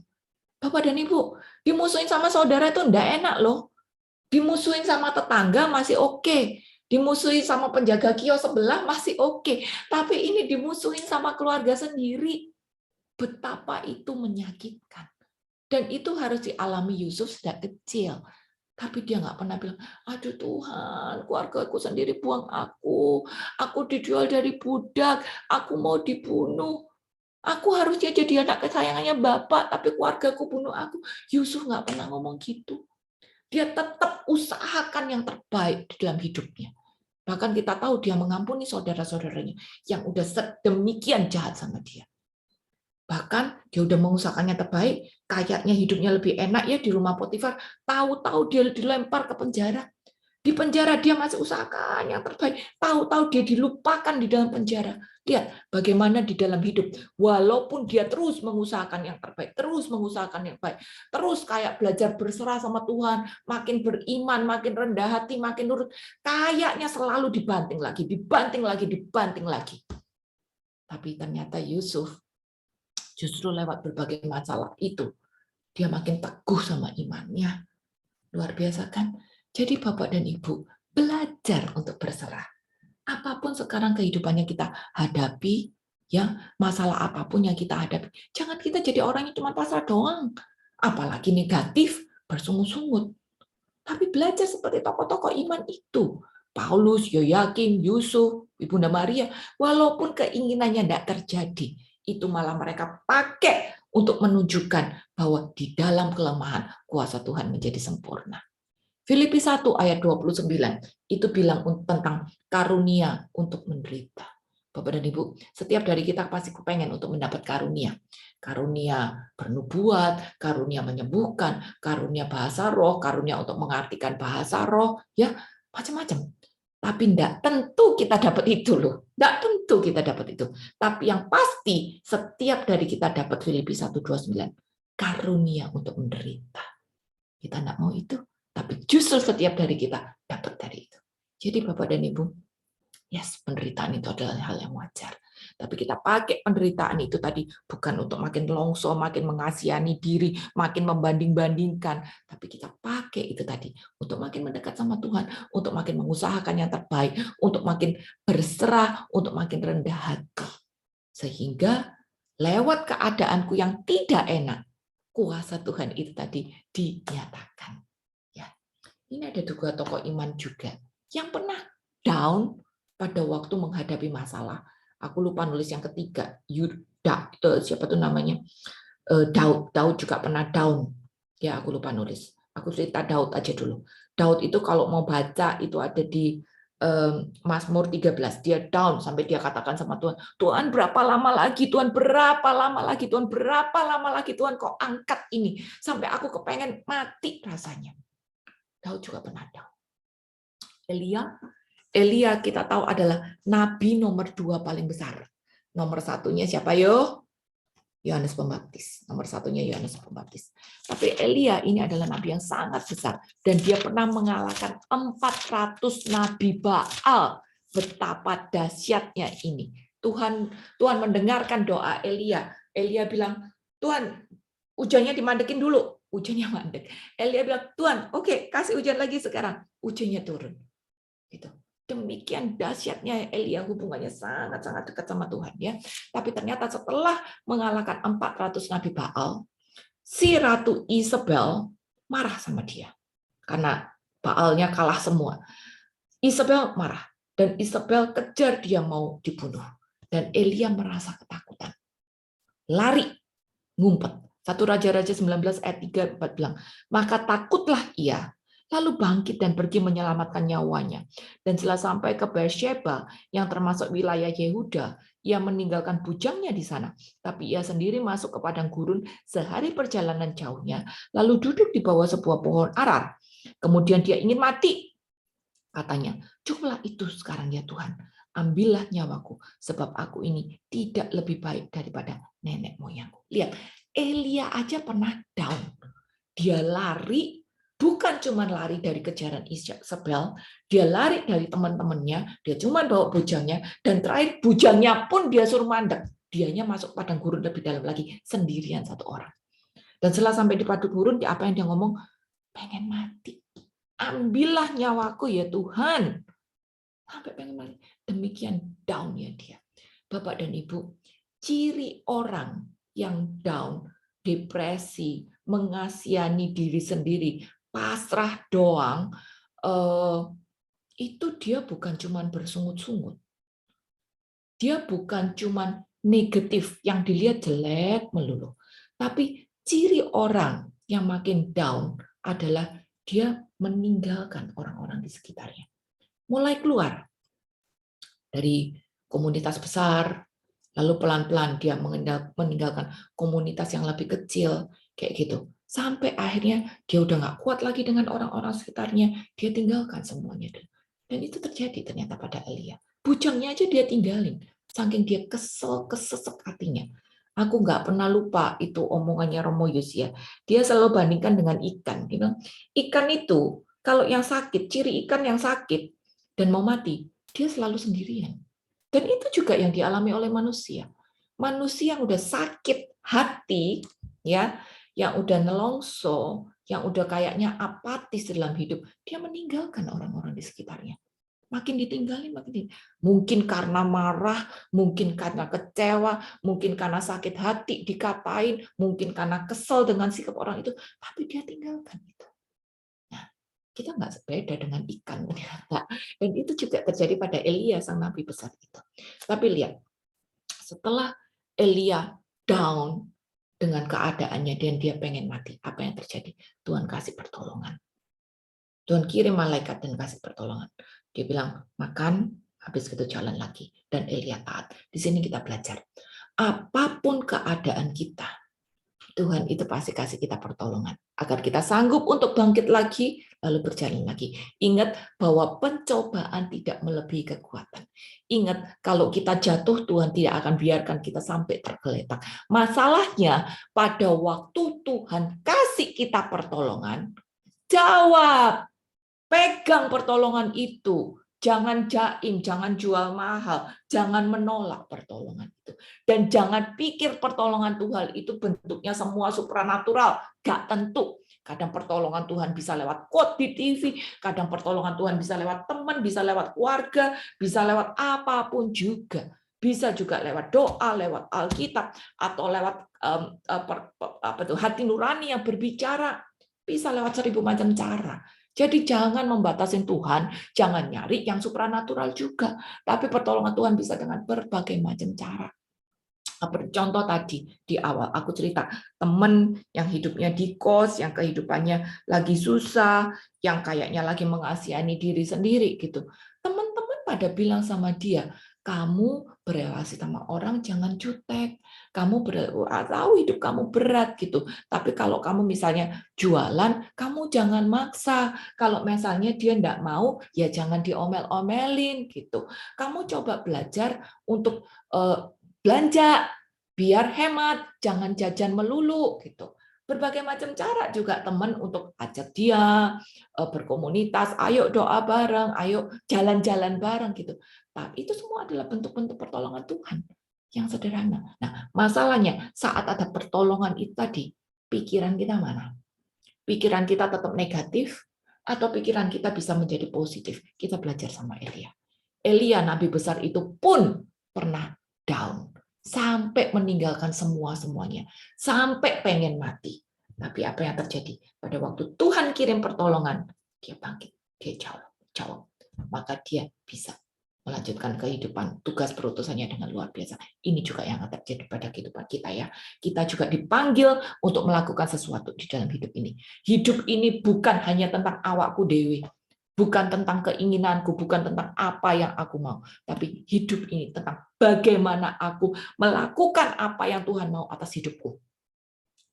Speaker 1: Bapak dan Ibu, dimusuhin sama saudara itu enggak enak loh. Dimusuhin sama tetangga masih oke. Dimusuhin sama penjaga kios sebelah masih oke. Tapi ini dimusuhin sama keluarga sendiri. Betapa itu menyakitkan. Dan itu harus dialami Yusuf sejak kecil. Tapi dia nggak pernah bilang, aduh Tuhan, keluarga aku sendiri buang aku dijual dari budak, aku mau dibunuh. Aku harusnya jadi anak kesayangannya Bapak, tapi keluargaku bunuh aku. Yusuf nggak pernah ngomong gitu. Dia tetap usahakan yang terbaik di dalam hidupnya. Bahkan kita tahu dia mengampuni saudara-saudaranya yang udah sedemikian jahat sama dia. Bahkan dia udah mengusahakannya terbaik, kayaknya hidupnya lebih enak ya di rumah Potifar, tahu-tahu dia dilempar ke penjara. Di penjara dia masih usahakan yang terbaik, tahu-tahu dia dilupakan di dalam penjara. Lihat bagaimana di dalam hidup, walaupun dia terus mengusahakan yang terbaik, terus mengusahakan yang baik, terus kayak belajar berserah sama Tuhan, makin beriman, makin rendah hati, makin nurut, kayaknya selalu dibanting lagi, dibanting lagi, dibanting lagi. Tapi ternyata Yusuf justru lewat berbagai masalah itu, dia makin teguh sama imannya. Luar biasa kan? Jadi Bapak dan Ibu, belajar untuk berserah. Apapun sekarang kehidupannya kita hadapi, ya masalah apapun yang kita hadapi, jangan kita jadi orang yang cuma pasrah doang. Apalagi negatif, bersungut-sungut. Tapi belajar seperti tokoh-tokoh iman itu. Paulus, Yoyakim, Yusuf, Ibunda Maria, walaupun keinginannya tidak terjadi, itu malah mereka pakai untuk menunjukkan bahwa di dalam kelemahan kuasa Tuhan menjadi sempurna. Filipi 1 ayat 29 itu bilang tentang karunia untuk menderita. Bapak dan Ibu, setiap dari kita pasti kepengen untuk mendapat karunia. Karunia bernubuat, karunia menyembuhkan, karunia bahasa roh, karunia untuk mengartikan bahasa roh, ya macam-macam. Tapi tidak tentu kita dapat itu loh. Tidak tentu kita dapat itu. Tapi yang pasti setiap dari kita dapat Filipi 1:29, karunia untuk menderita. Kita tidak mau itu. Tapi justru setiap dari kita dapat dari itu. Jadi Bapak dan Ibu, yes, penderitaan itu adalah hal yang wajar. Tapi kita pakai penderitaan itu tadi bukan untuk makin longso, makin mengasihani diri, makin membanding-bandingkan. Tapi kita pakai itu tadi untuk makin mendekat sama Tuhan, untuk makin mengusahakan yang terbaik, untuk makin berserah, untuk makin rendah hati. Sehingga lewat keadaanku yang tidak enak, kuasa Tuhan itu tadi dinyatakan. Ini ada juga tokoh iman juga yang pernah down pada waktu menghadapi masalah. Aku lupa nulis yang ketiga. Siapa tuh namanya? Daud juga pernah down. Ya, aku lupa nulis. Aku cerita Daud aja dulu. Daud itu kalau mau baca itu ada di Mazmur 13. Dia down sampai dia katakan sama Tuhan, Tuhan berapa lama lagi? Tuhan berapa lama lagi? Tuhan berapa lama lagi? Tuhan kok angkat ini sampai aku kepengen mati rasanya. Daud juga pernah down. Elia kita tahu adalah nabi nomor 2 paling besar. Nomor satunya siapa yo? Yohanes Pembaptis. Nomor satunya Yohanes Pembaptis. Tapi Elia ini adalah nabi yang sangat besar. Dan dia pernah mengalahkan 400 nabi Baal. Betapa dahsyatnya ini. Tuhan mendengarkan doa Elia. Elia bilang, Tuhan, hujannya dimandekin dulu. Hujannya mandek. Elia bilang, Tuhan, oke, kasih hujan lagi sekarang. Hujannya turun. Gitu. Demikian dahsyatnya Elia, hubungannya sangat-sangat dekat sama Tuhan, ya. Tapi ternyata setelah mengalahkan 400 nabi Baal, si Ratu Isabel marah sama dia. Karena Baalnya kalah semua. Isabel marah. Dan Isabel kejar dia mau dibunuh. Dan Elia merasa ketakutan. Lari, ngumpet. 1 Raja-Raja 19 ayat 3-4 bilang, maka takutlah ia, lalu bangkit dan pergi menyelamatkan nyawanya. Dan setelah sampai ke Beersheba, yang termasuk wilayah Yehuda, ia meninggalkan bujangnya di sana. Tapi ia sendiri masuk ke padang gurun sehari perjalanan jauhnya, lalu duduk di bawah sebuah pohon arar. Kemudian dia ingin mati. Katanya, cukuplah itu sekarang ya Tuhan. Ambillah nyawaku, sebab aku ini tidak lebih baik daripada nenek moyangku. Lihat, Elia aja pernah down. Dia lari, bukan cuma lari dari kejaran Isabel, dia lari dari teman-temannya, dia cuma bawa bujangnya, dan terakhir bujangnya pun dia suruh mandek. dianya masuk padang gurun lebih dalam lagi, sendirian satu orang. Dan setelah sampai di padang gurun, apa yang dia ngomong? Pengen mati. Ambillah nyawaku ya Tuhan. Sampai pengen mati. Demikian down-nya dia. Bapak dan Ibu, ciri orang yang down, depresi, mengasihani diri sendiri, pasrah doang, itu dia bukan cuman bersungut-sungut. Dia bukan cuman negatif, yang dilihat jelek melulu. Tapi ciri orang yang makin down adalah dia meninggalkan orang-orang di sekitarnya. Mulai keluar dari komunitas besar, lalu pelan-pelan dia meninggalkan komunitas yang lebih kecil, kayak gitu. Sampai akhirnya dia udah nggak kuat lagi dengan orang-orang sekitarnya, dia tinggalkan semuanya. Dan itu terjadi ternyata pada Elia. Bujangnya aja dia tinggalin, saking dia kesel, kesesek hatinya. Aku nggak pernah lupa itu omongannya Romo Yosia. Dia selalu bandingkan dengan ikan. Dia bilang, ikan itu kalau yang sakit, ciri ikan yang sakit dan mau mati, dia selalu sendirian. Dan itu juga yang dialami oleh manusia. Manusia yang udah sakit hati, ya, yang udah nelongso, yang udah kayaknya apatis dalam hidup, dia meninggalkan orang-orang di sekitarnya. Makin ditinggalin, mungkin karena marah, mungkin karena kecewa, mungkin karena sakit hati dikatain, mungkin karena kesel dengan sikap orang itu, tapi dia tinggalkan itu. Nah, kita nggak beda dengan ikan ternyata. Dan itu juga terjadi pada Elia, sang nabi besar itu. Tapi lihat, setelah Elia down dengan keadaannya dan dia pengen mati, apa yang terjadi? Tuhan kasih pertolongan. Tuhan kirim malaikat dan kasih pertolongan. Dia bilang, makan, habis itu jalan lagi. Dan Elia taat. Di sini kita belajar. Apapun keadaan kita, Tuhan itu pasti kasih kita pertolongan. Agar kita sanggup untuk bangkit lagi, lalu berjalan lagi. Ingat bahwa pencobaan tidak melebihi kekuatan. Ingat, kalau kita jatuh, Tuhan tidak akan biarkan kita sampai tergeletak. Masalahnya, pada waktu Tuhan kasih kita pertolongan, jawab. Pegang pertolongan itu. Jangan jaim, jangan jual mahal, jangan menolak pertolongan itu. Dan jangan pikir pertolongan Tuhan itu bentuknya semua supranatural. Gak tentu. Kadang pertolongan Tuhan bisa lewat quote di TV, kadang pertolongan Tuhan bisa lewat teman, bisa lewat keluarga, bisa lewat apapun juga. Bisa juga lewat doa, lewat Alkitab, atau lewat hati nurani yang berbicara. Bisa lewat 1000 macam cara. Jadi jangan membatasi Tuhan, jangan nyari yang supranatural juga. Tapi pertolongan Tuhan bisa dengan berbagai macam cara. Contoh tadi, di awal aku cerita, teman yang hidupnya di kos, yang kehidupannya lagi susah, yang kayaknya lagi mengasihani diri sendiri gitu. Teman-teman pada bilang sama dia, kamu berrelasi sama orang jangan jutek, kamu tahu hidup kamu berat gitu. Tapi kalau kamu misalnya jualan, kamu jangan maksa. Kalau misalnya dia enggak mau, ya jangan diomel-omelin gitu. Kamu coba belajar untuk belanja biar hemat, jangan jajan melulu gitu. Berbagai macam cara juga teman untuk ajak dia berkomunitas, ayo doa bareng, ayo jalan-jalan bareng gitu. Tapi itu semua adalah bentuk-bentuk pertolongan Tuhan yang sederhana. Nah, masalahnya saat ada pertolongan itu tadi, pikiran kita mana? Pikiran kita tetap negatif atau pikiran kita bisa menjadi positif? Kita belajar sama Elia. Elia, nabi besar itu pun pernah down. Sampai meninggalkan semuanya. Sampai pengen mati. Tapi apa yang terjadi? Pada waktu Tuhan kirim pertolongan, dia bangkit, dia jawab. Maka dia bisa melanjutkan kehidupan, tugas perutusannya dengan luar biasa. Ini juga yang akan terjadi pada kehidupan kita ya. Kita juga dipanggil untuk melakukan sesuatu di dalam hidup ini. Hidup ini bukan hanya tentang awakku dewi, bukan tentang keinginanku, bukan tentang apa yang aku mau, tapi hidup ini tentang bagaimana aku melakukan apa yang Tuhan mau atas hidupku.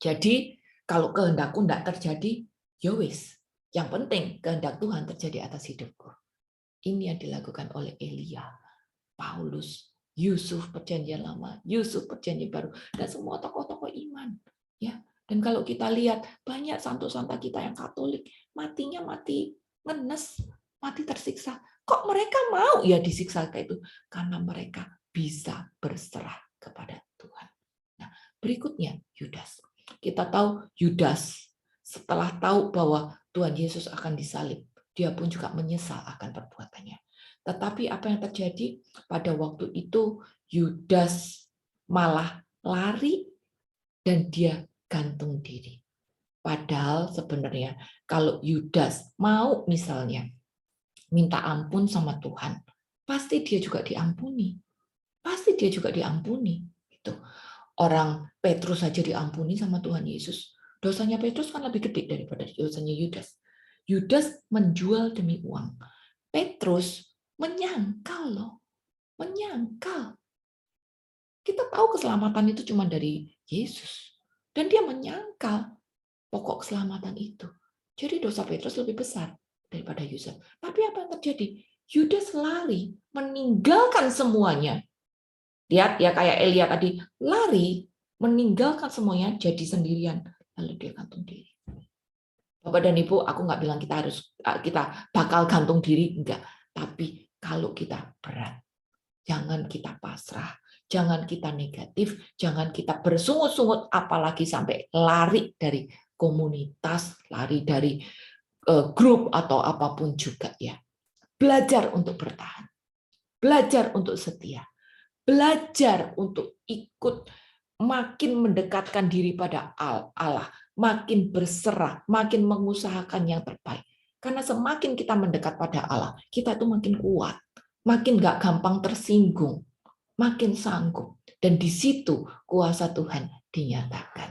Speaker 1: Jadi, kalau kehendakku tidak terjadi, ya wis. Yang penting kehendak Tuhan terjadi atas hidupku. Ini yang dilakukan oleh Elia, Paulus, Yusuf perjanjian lama, Yusuf perjanjian baru, dan semua tokoh-tokoh iman. Ya, dan kalau kita lihat banyak santo-santa kita yang Katolik, matinya mati ngenes, mati tersiksa. Kok mereka mau ya disiksa kayak itu? Karena mereka bisa berserah kepada Tuhan. Nah, berikutnya Yudas. Kita tahu Yudas setelah tahu bahwa Tuhan Yesus akan disalib, dia pun juga menyesal akan perbuatannya. Tetapi apa yang terjadi pada waktu itu, Yudas malah lari dan dia gantung diri. Padahal sebenarnya kalau Yudas mau misalnya minta ampun sama Tuhan, pasti dia juga diampuni. Pasti dia juga diampuni. Gitu. Orang Petrus saja diampuni sama Tuhan Yesus. Dosanya Petrus kan lebih gede daripada dosanya Yudas. Yudas menjual demi uang. Petrus menyangkal loh. Menyangkal. Kita tahu keselamatan itu cuma dari Yesus. Dan dia menyangkal pokok keselamatan itu. Jadi dosa Petrus lebih besar daripada Yudas. Tapi apa yang terjadi? Yudas lari, meninggalkan semuanya. Lihat ya kayak Elia tadi, lari, meninggalkan semuanya, jadi sendirian. Lalu dia gantung diri. Bapak dan Ibu, aku nggak bilang kita bakal gantung diri, enggak. Tapi kalau kita berat, jangan kita pasrah, jangan kita negatif, jangan kita bersungut-sungut, apalagi sampai lari dari komunitas, lari dari grup atau apapun juga ya. Belajar untuk bertahan, belajar untuk setia, belajar untuk ikut makin mendekatkan diri pada Allah, makin berserah, makin mengusahakan yang terbaik. Karena semakin kita mendekat pada Allah, kita itu makin kuat, makin gak gampang tersinggung, makin sanggup. Dan di situ kuasa Tuhan dinyatakan.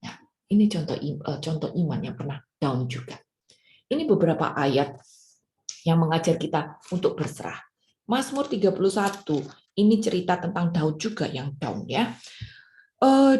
Speaker 1: Nah, ini contoh iman yang pernah down juga. Ini beberapa ayat yang mengajar kita untuk berserah. Mazmur 31, ini cerita tentang Daud juga yang down ya.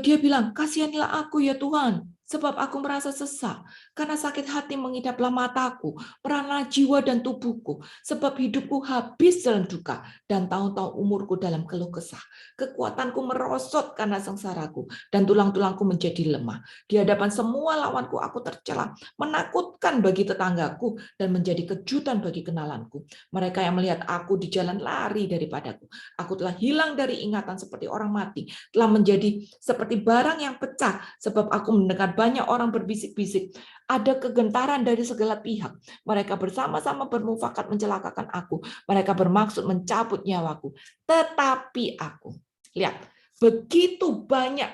Speaker 1: Dia bilang, "Kasihanilah aku ya Tuhan, sebab aku merasa sesak. Karena sakit hati mengidaplah mataku, meranalah jiwa dan tubuhku, sebab hidupku habis dalam duka, dan tahun-tahun umurku dalam keluh kesah. Kekuatanku merosot karena sengsaraku, dan tulang-tulangku menjadi lemah. Di hadapan semua lawanku aku tercela, menakutkan bagi tetanggaku, dan menjadi kejutan bagi kenalanku. Mereka yang melihat aku di jalan lari daripadaku. Aku telah hilang dari ingatan seperti orang mati, telah menjadi seperti barang yang pecah, sebab aku mendengar banyak orang berbisik-bisik. Ada kegentaran dari segala pihak. Mereka bersama-sama bermufakat mencelakakan aku. Mereka bermaksud mencabut nyawaku. Tetapi aku, lihat, begitu banyak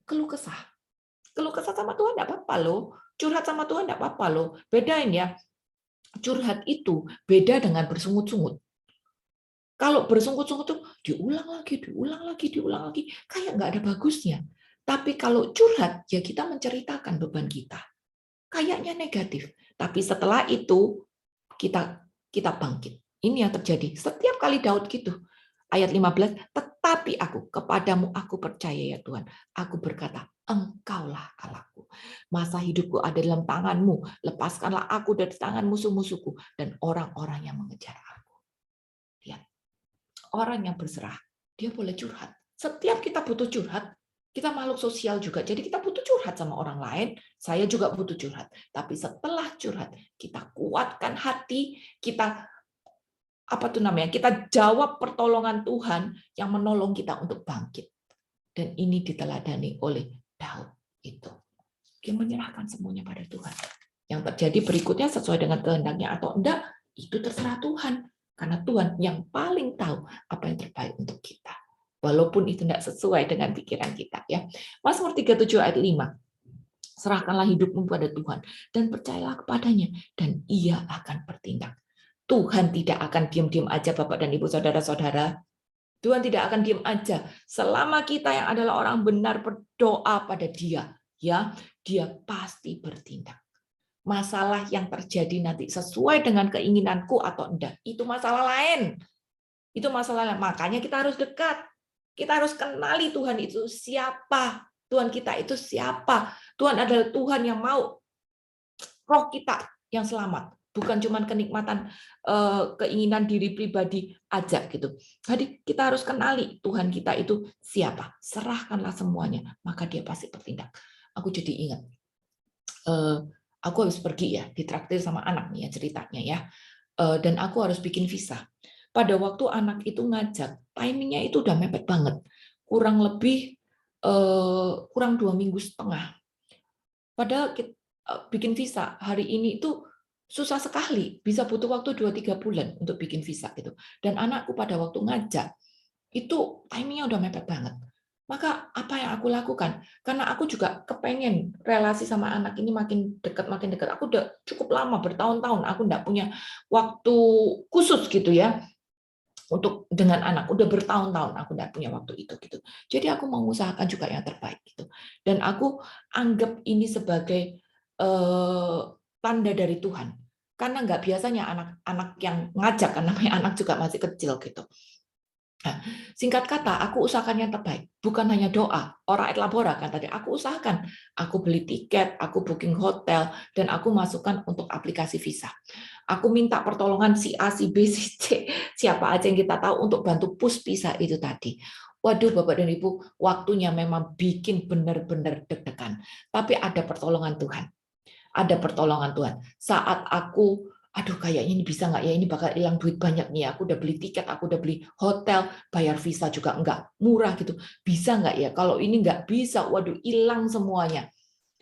Speaker 1: keluh kesah. Keluh kesah sama Tuhan tidak apa-apa loh. Curhat sama Tuhan tidak apa-apa loh. Bedain ya. Curhat itu beda dengan bersungut-sungut. Kalau bersungut-sungut tuh diulang lagi, kayak nggak ada bagusnya. Tapi kalau curhat, ya kita menceritakan beban kita. Kayaknya negatif. Tapi setelah itu kita bangkit. Ini yang terjadi. Setiap kali Daud gitu. Ayat 15, tetapi kepadamu aku percaya ya Tuhan. Aku berkata, Engkaulah Allahku. Masa hidupku ada dalam tanganmu. Lepaskanlah aku dari tangan musuh-musuhku dan orang-orang yang mengejar aku. Lihat. Orang yang berserah, dia boleh curhat. Setiap kita butuh curhat, kita makhluk sosial juga. Jadi kita butuh curhat sama orang lain, saya juga butuh curhat. Tapi setelah curhat, kita kuatkan hati, kita kita jawab pertolongan Tuhan yang menolong kita untuk bangkit. Dan ini diteladani oleh Daud itu. Dia menyerahkan semuanya pada Tuhan. Yang terjadi berikutnya sesuai dengan kehendaknya atau enggak, itu terserah Tuhan. Karena Tuhan yang paling tahu apa yang terbaik untuk kita. Walaupun itu tidak sesuai dengan pikiran kita. Ya. Mazmur 37 ayat 5. Serahkanlah hidupmu pada Tuhan dan percayalah kepadanya dan ia akan bertindak. Tuhan tidak akan diam-diam aja Bapak dan Ibu saudara-saudara. Tuhan tidak akan diam aja. Selama kita yang adalah orang benar berdoa pada Dia, ya, Dia pasti bertindak. Masalah yang terjadi nanti sesuai dengan keinginanku atau enggak, itu masalah lain. Itu masalah lain. Makanya kita harus dekat. Kita harus kenali Tuhan itu siapa. Tuhan kita itu siapa. Tuhan adalah Tuhan yang mau roh kita yang selamat. Bukan cuma kenikmatan keinginan diri pribadi aja gitu. Jadi kita harus kenali Tuhan kita itu siapa. Serahkanlah semuanya, maka Dia pasti bertindak. Aku jadi ingat. Aku harus pergi ya, ditraktir sama anak nih ya ceritanya ya. Dan aku harus bikin visa. Pada waktu anak itu ngajak, timingnya itu udah mepet banget. kurang lebih kurang 2,5 minggu. Padahal kita bikin visa hari ini itu susah sekali, bisa butuh waktu 2-3 bulan untuk bikin visa gitu. Dan anakku pada waktu ngajak itu timingnya udah mepet banget. Maka apa yang aku lakukan? Karena aku juga kepengen relasi sama anak ini makin dekat, makin dekat. Aku udah cukup lama, bertahun-tahun aku nggak punya waktu khusus gitu ya untuk dengan anak. Udah bertahun-tahun aku nggak punya waktu itu gitu. Jadi aku mau usahakan juga yang terbaik gitu. Dan aku anggap ini sebagai tanda dari Tuhan. Karena nggak biasanya anak-anak yang ngajak, kan namanya anak juga masih kecil gitu. Nah, singkat kata, aku usahakan yang terbaik. Bukan hanya doa, ora et labora kan tadi. Aku usahakan, aku beli tiket, aku booking hotel, dan aku masukkan untuk aplikasi visa. Aku minta pertolongan si A, si B, si C, siapa aja yang kita tahu untuk bantu push visa itu tadi. Waduh, Bapak dan Ibu, waktunya memang bikin benar-benar deg-degan. Tapi ada pertolongan Tuhan. Ada pertolongan Tuhan. Saat aku aduh kayaknya ini bisa nggak ya, ini bakal hilang duit banyak nih, aku udah beli tiket, aku udah beli hotel, bayar visa juga nggak murah gitu, bisa nggak ya, kalau ini nggak bisa, waduh hilang semuanya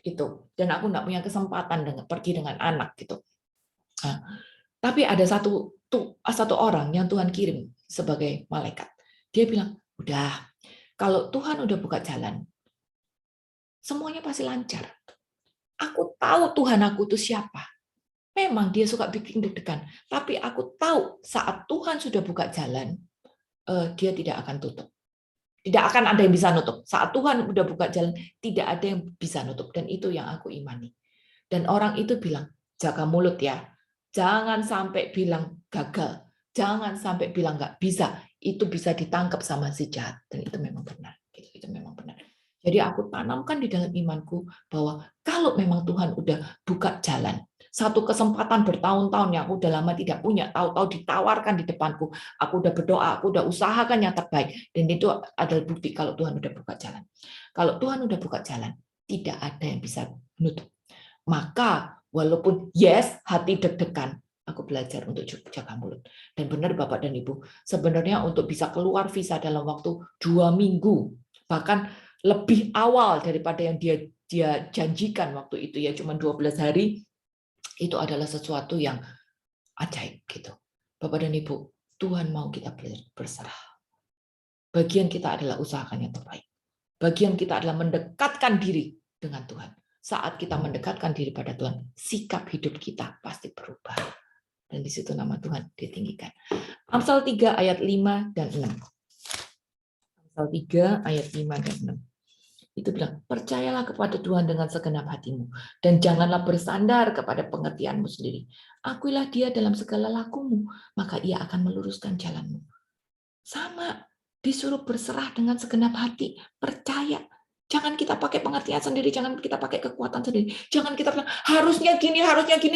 Speaker 1: itu, dan aku nggak punya kesempatan dengan pergi dengan anak gitu. Nah, tapi ada satu orang yang Tuhan kirim sebagai malaikat, dia bilang, udah, kalau Tuhan udah buka jalan, semuanya pasti lancar. Aku tahu Tuhan aku itu siapa. Memang dia suka bikin deg-degan, tapi aku tahu saat Tuhan sudah buka jalan, dia tidak akan tutup. Tidak akan ada yang bisa nutup. Saat Tuhan sudah buka jalan, tidak ada yang bisa nutup. Dan itu yang aku imani. Dan orang itu bilang, jaga mulut ya. Jangan sampai bilang gagal. Jangan sampai bilang nggak bisa. Itu bisa ditangkap sama si jahat. Dan itu memang benar. Itu memang benar. Jadi aku tanamkan di dalam imanku bahwa kalau memang Tuhan udah buka jalan, satu kesempatan bertahun-tahun yang aku udah lama tidak punya, tahu-tahu ditawarkan di depanku, aku udah berdoa, aku udah usahakan yang terbaik, dan itu adalah bukti kalau Tuhan udah buka jalan. Kalau Tuhan udah buka jalan, tidak ada yang bisa menutup. Maka walaupun yes, hati deg-degan, aku belajar untuk jaga mulut. Dan benar Bapak dan Ibu, sebenarnya untuk bisa keluar visa dalam waktu 2 minggu, bahkan lebih awal daripada yang dia janjikan waktu itu ya, cuma 12 hari, itu adalah sesuatu yang ajaib gitu. Bapak dan Ibu, Tuhan mau kita berserah. Bagian kita adalah usahakan yang terbaik. Bagian kita adalah mendekatkan diri dengan Tuhan. Saat kita mendekatkan diri pada Tuhan, sikap hidup kita pasti berubah. Dan di situ nama Tuhan ditinggikan. Amsal 3 ayat 5 dan 6. Amsal 3 ayat 5 dan 6. Itu bilang, percayalah kepada Tuhan dengan segenap hatimu, dan janganlah bersandar kepada pengertianmu sendiri. Akuilah dia dalam segala lakumu, maka ia akan meluruskan jalanmu. Sama, disuruh berserah dengan segenap hati, percaya. Jangan kita pakai pengertian sendiri, jangan kita pakai kekuatan sendiri. Jangan kita bilang, harusnya gini,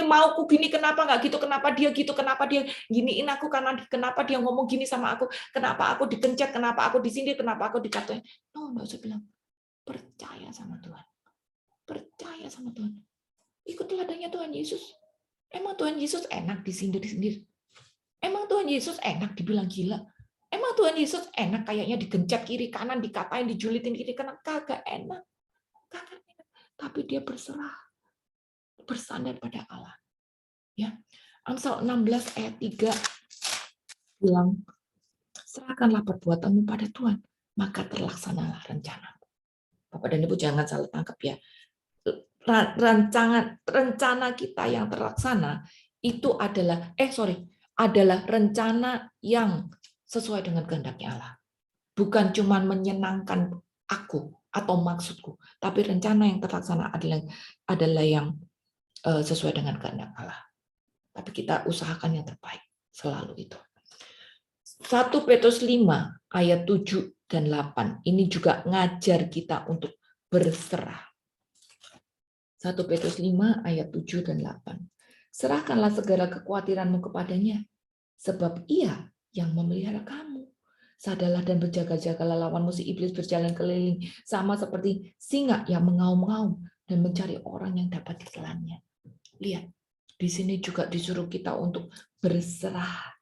Speaker 1: mauku gini, kenapa nggak gitu, kenapa dia giniin aku, karena kenapa dia ngomong gini sama aku, kenapa aku dikencet, kenapa aku disindir, kenapa aku dikatain. No, nggak usah bilang. Percaya sama Tuhan. Percaya sama Tuhan. Ikut teladannya Tuhan Yesus. Emang Tuhan Yesus enak disindir-sindir? Emang Tuhan Yesus enak dibilang gila? Emang Tuhan Yesus enak kayaknya digencet kiri kanan, dikatain, dijulitin kiri kanan? Kagak enak. Kagak enak. Tapi dia berserah. Bersandar pada Allah. Ya. Amsal 16 ayat 3 bilang, serahkanlah perbuatanmu pada Tuhan, maka terlaksanalah rencana. Bapak dan Ibu jangan salah tangkap ya. Rencana kita yang terlaksana itu adalah rencana yang sesuai dengan kehendaknya Allah. Bukan cuma menyenangkan aku atau maksudku, tapi rencana yang terlaksana adalah yang sesuai dengan kehendak Allah. Tapi kita usahakan yang terbaik selalu itu. 1 Petrus 5 ayat 7 dan 8 ini juga ngajar kita untuk berserah. 1 Petrus 5 ayat 7 dan 8. Serahkanlah segala kekhawatiranmu kepadanya, sebab ia yang memelihara kamu. Sadarlah dan berjaga-jagalah, lawanmu si iblis berjalan keliling, sama seperti singa yang mengaum-ngaum dan mencari orang yang dapat ditelannya. Lihat, di sini juga disuruh kita untuk berserah.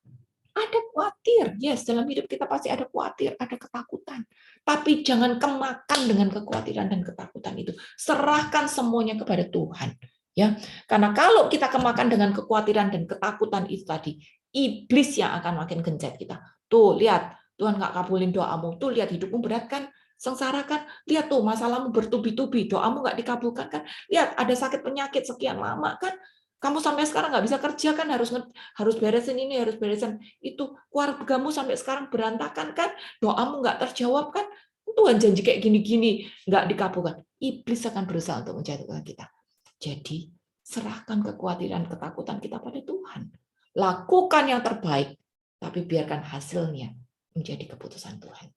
Speaker 1: Ada khawatir, yes, dalam hidup kita pasti ada khawatir, ada ketakutan. Tapi jangan kemakan dengan kekhawatiran dan ketakutan itu. Serahkan semuanya kepada Tuhan. Ya, karena kalau kita kemakan dengan kekhawatiran dan ketakutan itu tadi, iblis yang akan makin gencat kita. Tuh, lihat, Tuhan nggak kabulin doamu. Tuh, lihat hidupmu berat kan? Sengsara kan? Lihat tuh, masalahmu bertubi-tubi, doamu nggak dikabulkan kan? Lihat, ada sakit penyakit sekian lama kan? Kamu sampai sekarang nggak bisa kerja kan? Harus beresin ini, harus beresin itu. Keluargamu sampai sekarang berantakan kan? Doamu nggak terjawab kan? Tuhan janji kayak gini-gini nggak dikabulkan. Iblis akan berusaha untuk menjatuhkan kita. Jadi serahkan kekhawatiran, ketakutan kita pada Tuhan. Lakukan yang terbaik, tapi biarkan hasilnya menjadi keputusan Tuhan.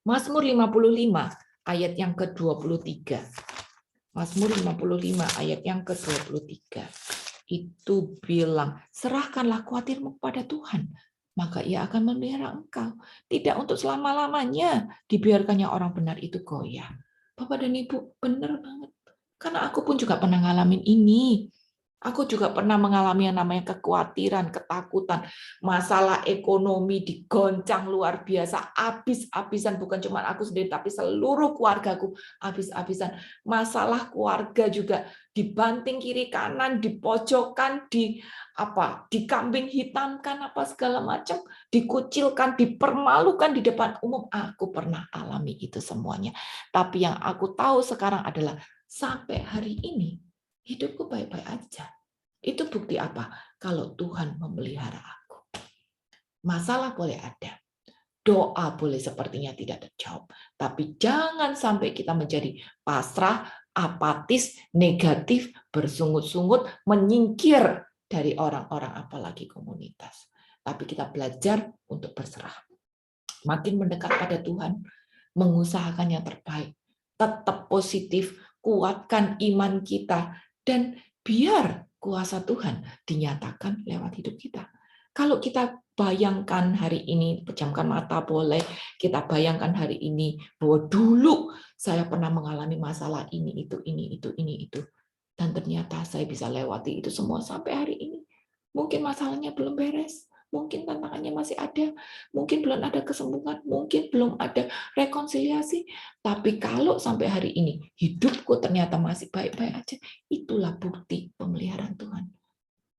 Speaker 1: Mazmur 55 ayat yang ke-23. Mazmur 55 ayat yang ke-23. Itu bilang, serahkanlah khawatirmu kepada Tuhan, maka ia akan memelihara engkau. Tidak untuk selama-lamanya dibiarkannya orang benar itu goyah. Bapak dan Ibu, benar banget. Karena aku pun juga pernah ngalamin ini. Aku juga pernah mengalami yang namanya kekhawatiran, ketakutan, masalah ekonomi digoncang luar biasa, habis-habisan, bukan cuma aku sendiri, tapi seluruh keluargaku habis-habisan. Masalah keluarga juga dibanting kiri kanan, dipojokkan, dikambing hitamkan, apa segala macam, dikucilkan, dipermalukan di depan umum. Aku pernah alami itu semuanya. Tapi yang aku tahu sekarang adalah sampai hari ini hidupku baik-baik aja. Itu bukti apa? Kalau Tuhan memelihara aku. Masalah boleh ada. Doa boleh sepertinya tidak terjawab. Tapi jangan sampai kita menjadi pasrah, apatis, negatif, bersungut-sungut, menyingkir dari orang-orang apalagi komunitas. Tapi kita belajar untuk berserah. Makin mendekat pada Tuhan, mengusahakan yang terbaik, tetap positif, kuatkan iman kita, dan biar kuasa Tuhan dinyatakan lewat hidup kita. Kalau kita bayangkan hari ini, pejamkan mata boleh, kita bayangkan hari ini bahwa dulu saya pernah mengalami masalah ini, itu, dan ternyata saya bisa lewati itu semua sampai hari ini. Mungkin masalahnya belum beres, mungkin tantangannya masih ada, mungkin belum ada kesembuhan, mungkin belum ada rekonsiliasi, tapi kalau sampai hari ini hidupku ternyata masih baik-baik aja, itulah bukti pemeliharaan Tuhan.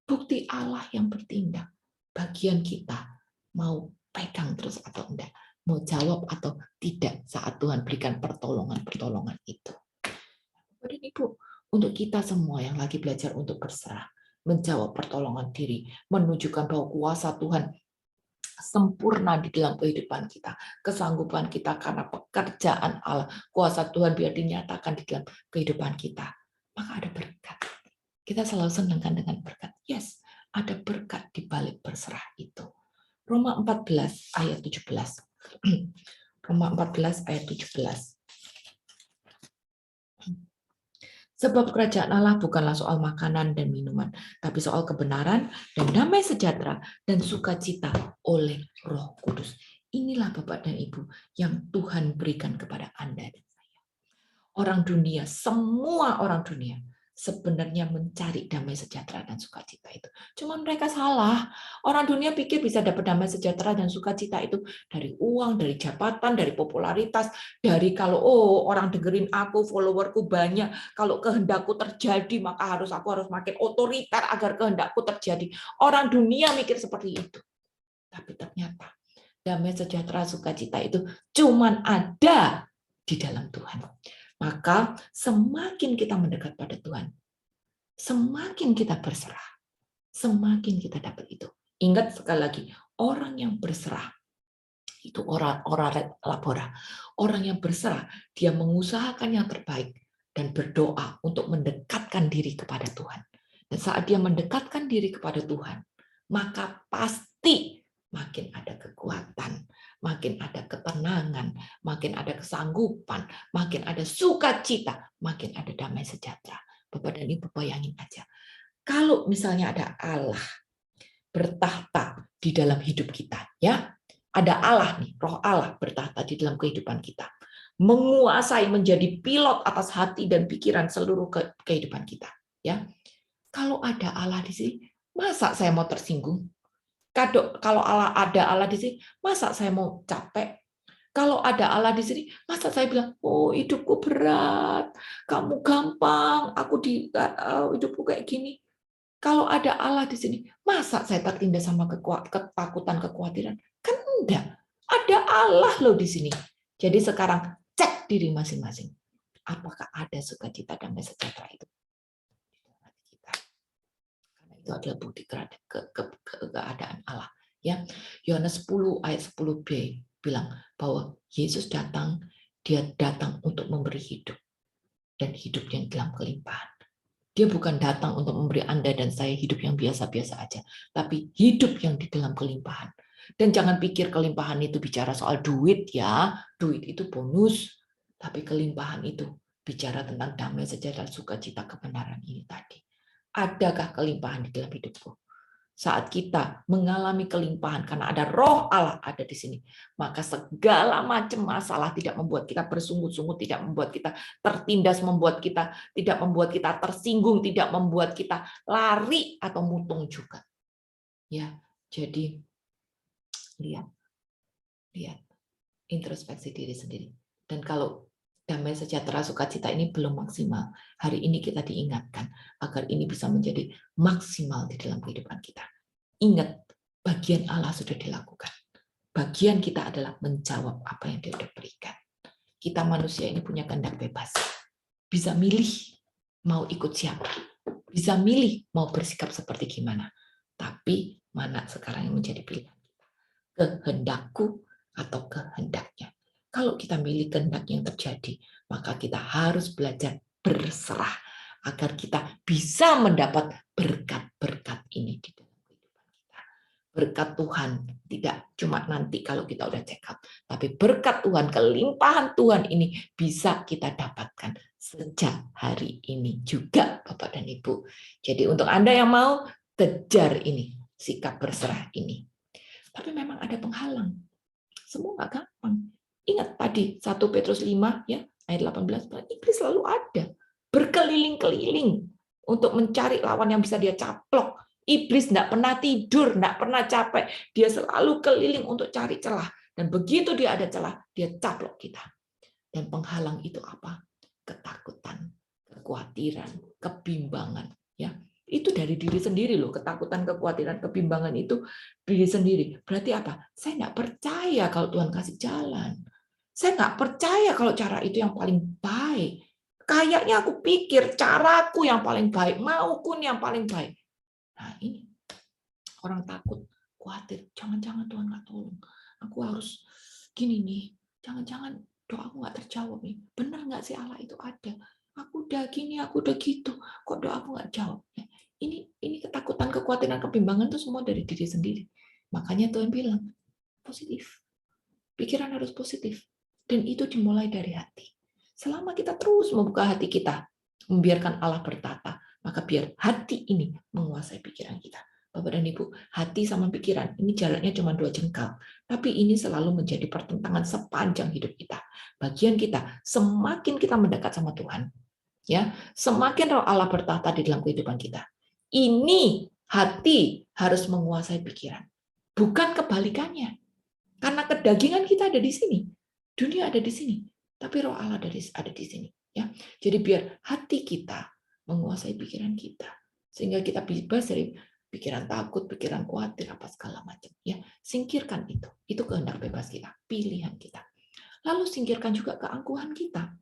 Speaker 1: Bukti Allah yang bertindak. Bagian kita mau pegang terus atau enggak, mau jawab atau tidak saat Tuhan berikan pertolongan-pertolongan itu. Bapak dan Ibu, untuk kita semua yang lagi belajar untuk berserah, menjawab pertolongan diri, menunjukkan bahwa kuasa Tuhan sempurna di dalam kehidupan kita, kesanggupan kita karena pekerjaan Allah, kuasa Tuhan biar dinyatakan di dalam kehidupan kita, maka ada berkat. Kita selalu senang dengan berkat. Yes, ada berkat di balik berserah itu. Roma 14 ayat 17. Roma 14 ayat 17. Sebab kerajaan Allah bukanlah soal makanan dan minuman, tapi soal kebenaran dan damai sejahtera dan sukacita oleh Roh Kudus. Inilah Bapak dan Ibu yang Tuhan berikan kepada Anda dan saya. Orang dunia, semua orang dunia, sebenarnya mencari damai sejahtera dan sukacita itu. Cuma mereka salah. Orang dunia pikir bisa dapat damai sejahtera dan sukacita itu dari uang, dari jabatan, dari popularitas, dari kalau orang dengerin aku, followerku banyak, kalau kehendakku terjadi maka aku harus makin otoriter agar kehendakku terjadi. Orang dunia mikir seperti itu. Tapi ternyata damai sejahtera sukacita itu cuma ada di dalam Tuhan. Maka semakin kita mendekat pada Tuhan, semakin kita berserah, semakin kita dapat itu. Ingat sekali lagi, orang yang berserah, itu orang labora. Orang yang berserah, dia mengusahakan yang terbaik dan berdoa untuk mendekatkan diri kepada Tuhan. Dan saat dia mendekatkan diri kepada Tuhan, maka pasti makin ada kekuatan, makin ada ketenangan, makin ada kesanggupan, makin ada sukacita, makin ada damai sejahtera. Bapak dan Ibu bayangin aja, kalau misalnya ada Allah bertahta di dalam hidup kita, ya, ada Allah nih, Roh Allah bertahta di dalam kehidupan kita, menguasai, menjadi pilot atas hati dan pikiran seluruh kehidupan kita, ya. Kalau ada Allah di sini, masa saya mau tersinggung? Kalau ada Allah di sini, masa saya mau capek? Kalau ada Allah di sini, masa saya bilang, oh hidupku berat, kamu gampang, aku di hidupku kayak gini. Kalau ada Allah di sini, masa saya tertindas sama ketakutan, kekhawatiran? Kan enggak. Ada Allah loh di sini. Jadi sekarang cek diri masing-masing. Apakah ada sukacita, damai, sejahtera itu? Karena itu adalah bukti keadaan Allah. Ya, Yohanes 10 ayat 10b bilang bahwa Yesus datang, dia datang untuk memberi hidup dan hidup yang dalam kelimpahan. Dia bukan datang untuk memberi Anda dan saya hidup yang biasa-biasa aja, tapi hidup yang di dalam kelimpahan. Dan jangan pikir kelimpahan itu bicara soal duit ya, duit itu bonus, tapi kelimpahan itu bicara tentang damai, sejahtera, sukacita, kebenaran ini tadi. Adakah kelimpahan di dalam hidupku? Saat kita mengalami kelimpahan karena ada roh Allah ada di sini, maka segala macam masalah tidak membuat kita bersungut-sungut, tidak membuat kita tertindas, tidak membuat kita tersinggung, tidak membuat kita lari atau mutung juga. Ya, jadi lihat introspeksi diri sendiri. Dan kalau damai, sejahtera, sukacita ini belum maksimal, hari ini kita diingatkan agar ini bisa menjadi maksimal di dalam kehidupan kita. Ingat, bagian Allah sudah dilakukan. Bagian kita adalah menjawab apa yang Dia sudah berikan. Kita manusia ini punya kehendak bebas. Bisa milih mau ikut siapa. Bisa milih mau bersikap seperti gimana. Tapi mana sekarang yang menjadi pilihan kita? Kehendakku atau kehendaknya? Kalau kita milih kehendak yang terjadi, maka kita harus belajar berserah agar kita bisa mendapat berkat-berkat ini di dalam kehidupan kita. Berkat Tuhan tidak cuma nanti kalau kita udah check out, tapi berkat Tuhan, kelimpahan Tuhan ini bisa kita dapatkan sejak hari ini juga, Bapak dan Ibu. Jadi untuk Anda yang mau kejar ini, sikap berserah ini. Tapi memang ada penghalang. Semua nggak gampang. Ingat tadi 1 Petrus 5 ya, ayat 18, iblis selalu ada, berkeliling-keliling untuk mencari lawan yang bisa dia caplok. Iblis nggak pernah tidur, nggak pernah capek. Dia selalu keliling untuk cari celah. Dan begitu dia ada celah, dia caplok kita. Dan penghalang itu apa? Ketakutan, kekhawatiran, kebimbangan. Ya, itu dari diri sendiri loh. Ketakutan, kekhawatiran, kebimbangan itu diri sendiri. Berarti apa? Saya nggak percaya kalau Tuhan kasih jalan. Saya nggak percaya kalau cara itu yang paling baik. Kayaknya aku pikir caraku yang paling baik, mauku yang paling baik. Nah ini orang takut, khawatir. Jangan-jangan Tuhan nggak tolong. Aku harus gini nih. Jangan-jangan doaku nggak terjawab nih. Benar nggak sih Allah itu ada? Aku udah gini, aku udah gitu. Kok doaku nggak jawab? Ini ketakutan, kekhawatiran, kebimbangan itu semua dari diri sendiri. Makanya Tuhan bilang, positif. Pikiran harus positif. Dan itu dimulai dari hati. Selama kita terus membuka hati kita, membiarkan Allah bertata, maka biar hati ini menguasai pikiran kita. Bapak dan Ibu, hati sama pikiran, ini jaraknya cuma 2 jengkal. Tapi ini selalu menjadi pertentangan sepanjang hidup kita. Bagian kita, semakin kita mendekat sama Tuhan, ya, semakin roh Allah bertata di dalam kehidupan kita. Ini hati harus menguasai pikiran. Bukan kebalikannya. Karena kedagingan kita ada di sini. Dunia ada di sini. Tapi roh Allah ada di sini. Ya. Jadi biar hati kita menguasai pikiran kita. Sehingga kita bebas dari pikiran takut, pikiran khawatir, apa segala macam. Ya. Singkirkan itu. Itu kehendak bebas kita. Pilihan kita. Lalu singkirkan juga keangkuhan kita.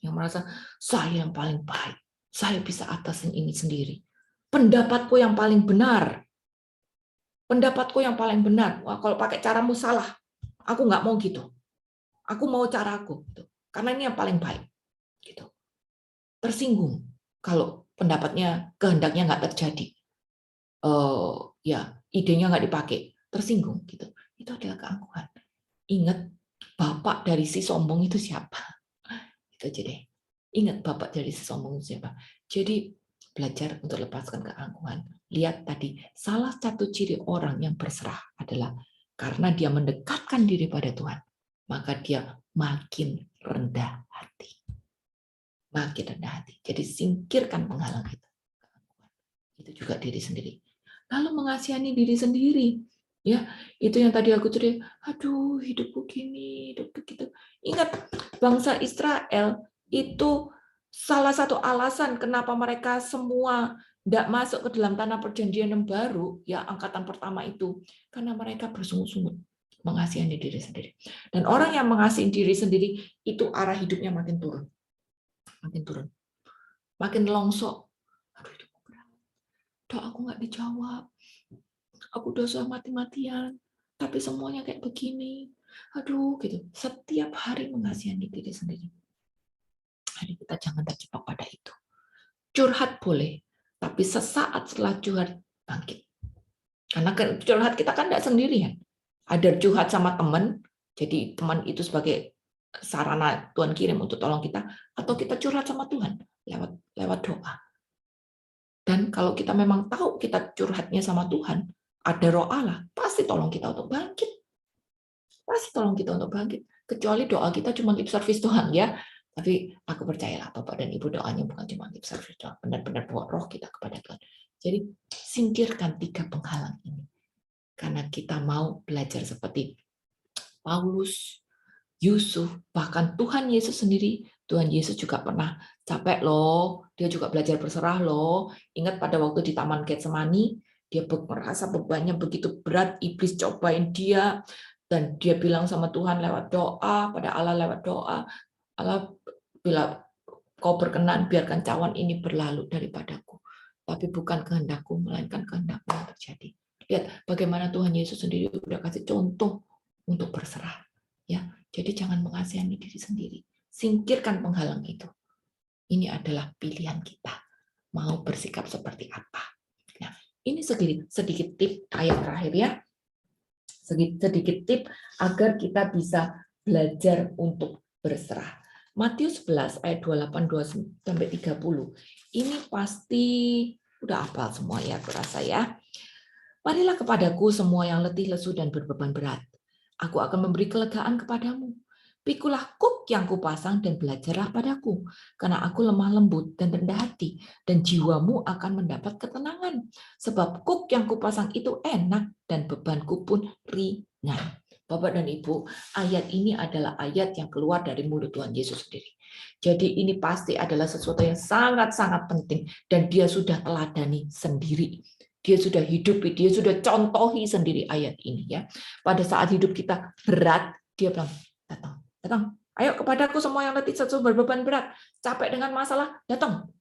Speaker 1: Yang merasa, saya yang paling baik. Saya bisa atasin ini sendiri. Pendapatku yang paling benar. Pendapatku yang paling benar. Wah, kalau pakai caramu salah. Aku nggak mau gitu. Aku mau caraku. Gitu. Karena ini yang paling baik. Gitu. Tersinggung kalau pendapatnya, kehendaknya nggak terjadi. Ya, idenya nggak dipakai. Tersinggung. Gitu. Itu adalah keangkuhan. Ingat, bapak dari si sombong itu siapa? Itu aja deh. Ingat bapak dari si sombong itu siapa? Jadi belajar untuk lepaskan keangkuhan. Lihat tadi, salah satu ciri orang yang berserah adalah karena dia mendekatkan diri pada Tuhan, maka dia makin rendah hati. Makin rendah hati. Jadi singkirkan penghalang itu. Itu juga diri sendiri. lalu mengasihani diri sendiri. Ya, itu yang tadi aku cerita, aduh hidupku gini, hidupku gitu. Ingat, bangsa Israel itu salah satu alasan kenapa mereka semua tidak masuk ke dalam tanah perjanjian yang baru, ya angkatan pertama itu, karena mereka bersungut-sungut mengasihi diri sendiri. Dan orang yang mengasihi diri sendiri itu arah hidupnya makin turun, makin longsok. Aduh, hidupku berat. Doaku nggak dijawab. Aku dosa mati-matian, tapi semuanya kayak begini. Aduh, gitu. Setiap hari mengasihani diri sendiri. Hari kita jangan terjebak pada itu. Curhat boleh, tapi sesaat setelah curhat bangkit. Karena curhat kita kan tidak sendirian. Ada curhat sama teman, jadi teman itu sebagai sarana Tuhan kirim untuk tolong kita, atau kita curhat sama Tuhan lewat doa. Dan kalau kita memang tahu kita curhatnya sama Tuhan, ada roh Allah, pasti tolong kita untuk bangkit. Pasti tolong kita untuk bangkit. Kecuali doa kita cuma lip service doang ya. Tapi aku percayalah Bapak dan Ibu doanya bukan cuma lip service doang. Benar-benar bawa roh kita kepada Tuhan. Jadi singkirkan 3 penghalang ini. Karena kita mau belajar seperti Paulus, Yusuf, bahkan Tuhan Yesus sendiri. Tuhan Yesus juga pernah capek loh. Dia juga belajar berserah loh. Ingat pada waktu di Taman Getsemani, dia merasa bebannya begitu berat, iblis cobain dia, dan dia bilang sama Tuhan lewat doa, pada Allah lewat doa, Allah bilang, kau berkenan biarkan cawan ini berlalu daripadaku. Tapi bukan kehendakku, melainkan kehendakmu yang terjadi. Lihat bagaimana Tuhan Yesus sendiri sudah kasih contoh untuk berserah. Ya, jadi jangan mengasihani diri sendiri. Singkirkan penghalang itu. Ini adalah pilihan kita. Mau bersikap seperti apa. Nah, ini sedikit tip ayat terakhir ya. Sedikit tip agar kita bisa belajar untuk berserah. Matius 11 ayat 28 sampai 30. Ini pasti udah hafal semua ya, aku rasa ya. Marilah kepadaku semua yang letih, lesu dan berbeban berat. Aku akan memberi kelegaan kepadamu. Pikulah kuk yang kupasang dan belajarlah padaku, karena aku lemah lembut dan rendah hati, dan jiwamu akan mendapat ketenangan. Sebab kuk yang kupasang itu enak dan bebanku pun ringan. Bapak dan Ibu, ayat ini adalah ayat yang keluar dari mulut Tuhan Yesus sendiri. Jadi ini pasti adalah sesuatu yang sangat-sangat penting, dan dia sudah teladani sendiri. Dia sudah hidupi, dia sudah contohi sendiri ayat ini ya. Pada saat hidup kita berat, dia bilang, datang, ayo kepadaku semua yang letih, lesu, berbeban berat, capek dengan masalah, datang.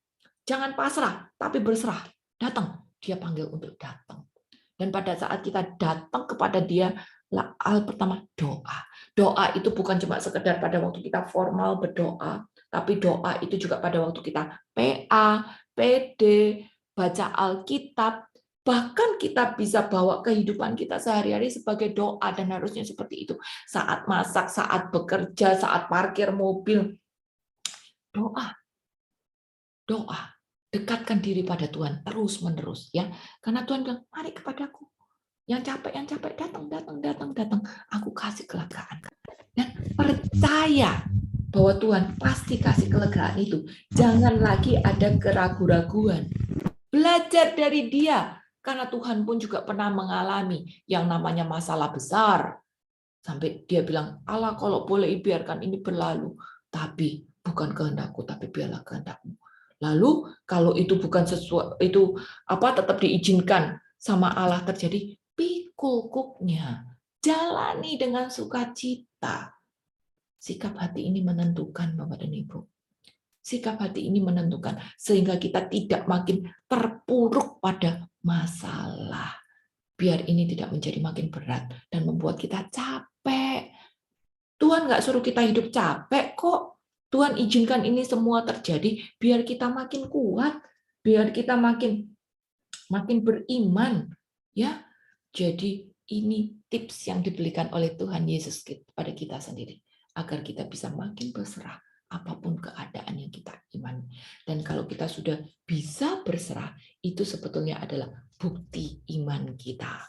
Speaker 1: Jangan pasrah, tapi berserah. Datang. Dia panggil untuk datang. Dan pada saat kita datang kepada dia, hal pertama doa. Doa itu bukan cuma sekedar pada waktu kita formal berdoa, tapi doa itu juga pada waktu kita PA, PD, baca Alkitab, bahkan kita bisa bawa kehidupan kita sehari-hari sebagai doa, dan harusnya seperti itu. Saat masak, saat bekerja, saat parkir mobil, doa. Dekatkan diri pada Tuhan terus-menerus ya. Karena Tuhan bilang, mari kepadaku. Yang capek datang. Aku kasih kelegaan. Dan percaya bahwa Tuhan pasti kasih kelegaan itu. Jangan lagi ada keraguan-raguan. Belajar dari Dia. Karena Tuhan pun juga pernah mengalami yang namanya masalah besar. Sampai dia bilang, Allah kalau boleh biarkan ini berlalu. Tapi bukan kehendakku, tapi biarlah kehendakmu. Lalu kalau itu bukan sesuatu, itu tetap diizinkan sama Allah terjadi, pikul kuknya. Jalani dengan sukacita. Sikap hati ini menentukan, Bapak dan Ibu. Sikap hati ini menentukan sehingga kita tidak makin terpuruk pada masalah. Biar ini tidak menjadi makin berat dan membuat kita capek. Tuhan nggak suruh kita hidup capek kok. Tuhan izinkan ini semua terjadi biar kita makin kuat, biar kita makin beriman, ya. Jadi ini tips yang diberikan oleh Tuhan Yesus kepada kita sendiri agar kita bisa makin berserah apapun keadaan yang kita imani. Dan kalau kita sudah bisa berserah, itu sebetulnya adalah bukti iman kita.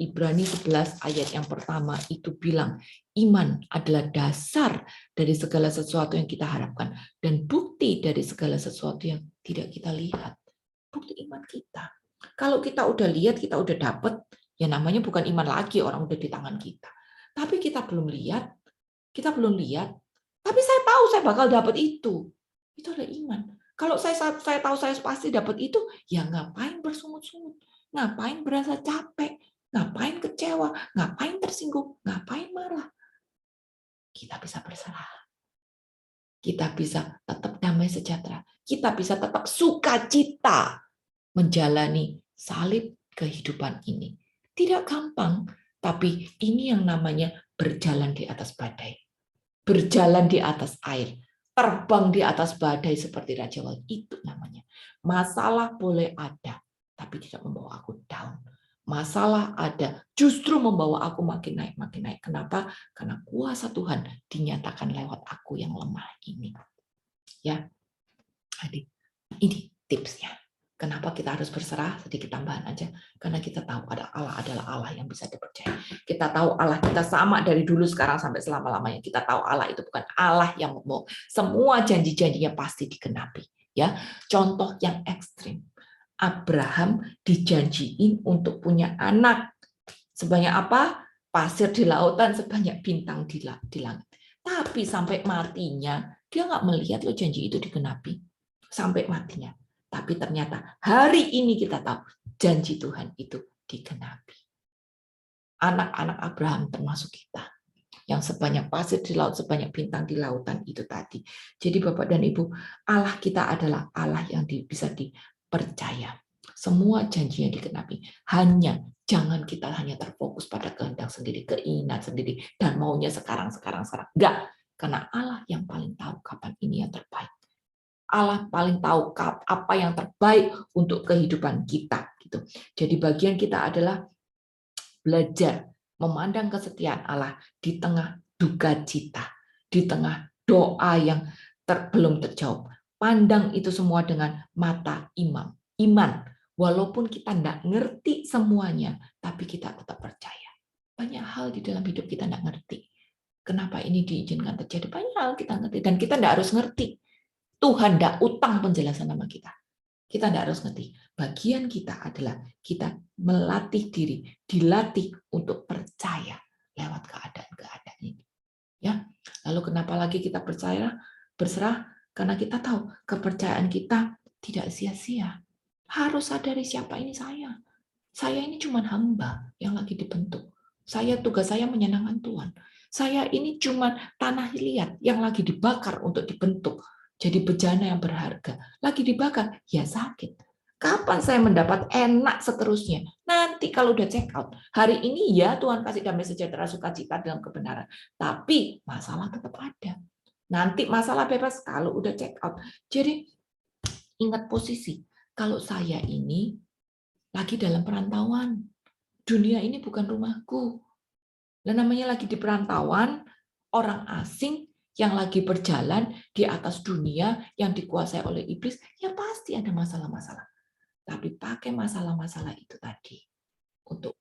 Speaker 1: Ibrani 11 ayat yang pertama itu bilang, iman adalah dasar dari segala sesuatu yang kita harapkan dan bukti dari segala sesuatu yang tidak kita lihat. Bukti iman kita. Kalau kita udah lihat, kita udah dapet, ya namanya bukan iman lagi, orang udah di tangan kita. Tapi kita belum lihat, tapi saya tahu saya bakal dapat itu. Itu adalah iman. Kalau saya tahu saya pasti dapat itu, ya ngapain bersungut-sungut? Ngapain berasa capek? Ngapain kecewa? Ngapain tersinggung? Ngapain marah? Kita bisa berserah. Kita bisa tetap damai sejahtera. Kita bisa tetap sukacita menjalani salib kehidupan ini. Tidak gampang, tapi ini yang namanya berjalan di atas badai. Berjalan di atas air. Terbang di atas badai seperti Raja Wali. Itu namanya. Masalah boleh ada, tapi tidak membawa aku down. Masalah ada, justru membawa aku makin naik, makin naik. Kenapa? Karena kuasa Tuhan dinyatakan lewat aku yang lemah ini. Ya, jadi ini tipsnya. Kenapa kita harus berserah? Sedikit tambahan aja. Karena kita tahu ada Allah adalah Allah yang bisa dipercaya. Kita tahu Allah kita sama dari dulu sekarang sampai selama-lamanya. Kita tahu Allah itu bukan Allah yang mau. Semua janji-janjinya pasti digenapi. Ya, contoh yang ekstrim. Abraham dijanjiin untuk punya anak. Sebanyak apa? Pasir di lautan, sebanyak bintang di langit. Tapi sampai matinya, dia nggak melihat loh janji itu digenapi. Sampai matinya. Tapi ternyata hari ini kita tahu janji Tuhan itu digenapi. Anak-anak Abraham termasuk kita. Yang sebanyak pasir di laut, sebanyak bintang di lautan itu tadi. Jadi Bapak dan Ibu, Allah kita adalah Allah yang bisa dipercaya. Semua janji yang digenapi. Hanya jangan kita hanya terfokus pada kehendak sendiri, keinginan sendiri, dan maunya sekarang. Enggak. Karena Allah yang paling tahu kapan ini yang terbaik. Allah paling tahu apa yang terbaik untuk kehidupan kita. Gitu. Jadi bagian kita adalah belajar memandang kesetiaan Allah di tengah duka cita, di tengah doa yang belum terjawab. Pandang itu semua dengan mata iman. Walaupun kita tidak ngerti semuanya, tapi kita tetap percaya. Banyak hal di dalam hidup kita tidak ngerti. Kenapa ini diizinkan terjadi? Banyak hal kita ngerti. Dan kita tidak harus ngerti. Tuhan tidak utang penjelasan sama kita. Kita tidak harus ngerti. Bagian kita adalah kita melatih diri, dilatih untuk percaya lewat keadaan-keadaan ini. Ya, lalu kenapa lagi kita percaya, berserah? Karena kita tahu kepercayaan kita tidak sia-sia. Harus sadari siapa ini saya. Saya ini cuma hamba yang lagi dibentuk. Tugas saya menyenangkan Tuhan. Saya ini cuma tanah liat yang lagi dibakar untuk dibentuk. Jadi bejana yang berharga. Lagi dibakar, ya sakit. Kapan saya mendapat enak seterusnya? Nanti kalau udah check out. Hari ini ya Tuhan kasih damai sejahtera sukacita dalam kebenaran. Tapi masalah tetap ada. Nanti masalah bebas kalau udah check out. Jadi ingat posisi. Kalau saya ini lagi dalam perantauan. Dunia ini bukan rumahku. Dan namanya lagi di perantauan, orang asing yang lagi berjalan di atas dunia yang dikuasai oleh iblis, ya pasti ada masalah-masalah. Tapi pakai masalah-masalah itu tadi untuk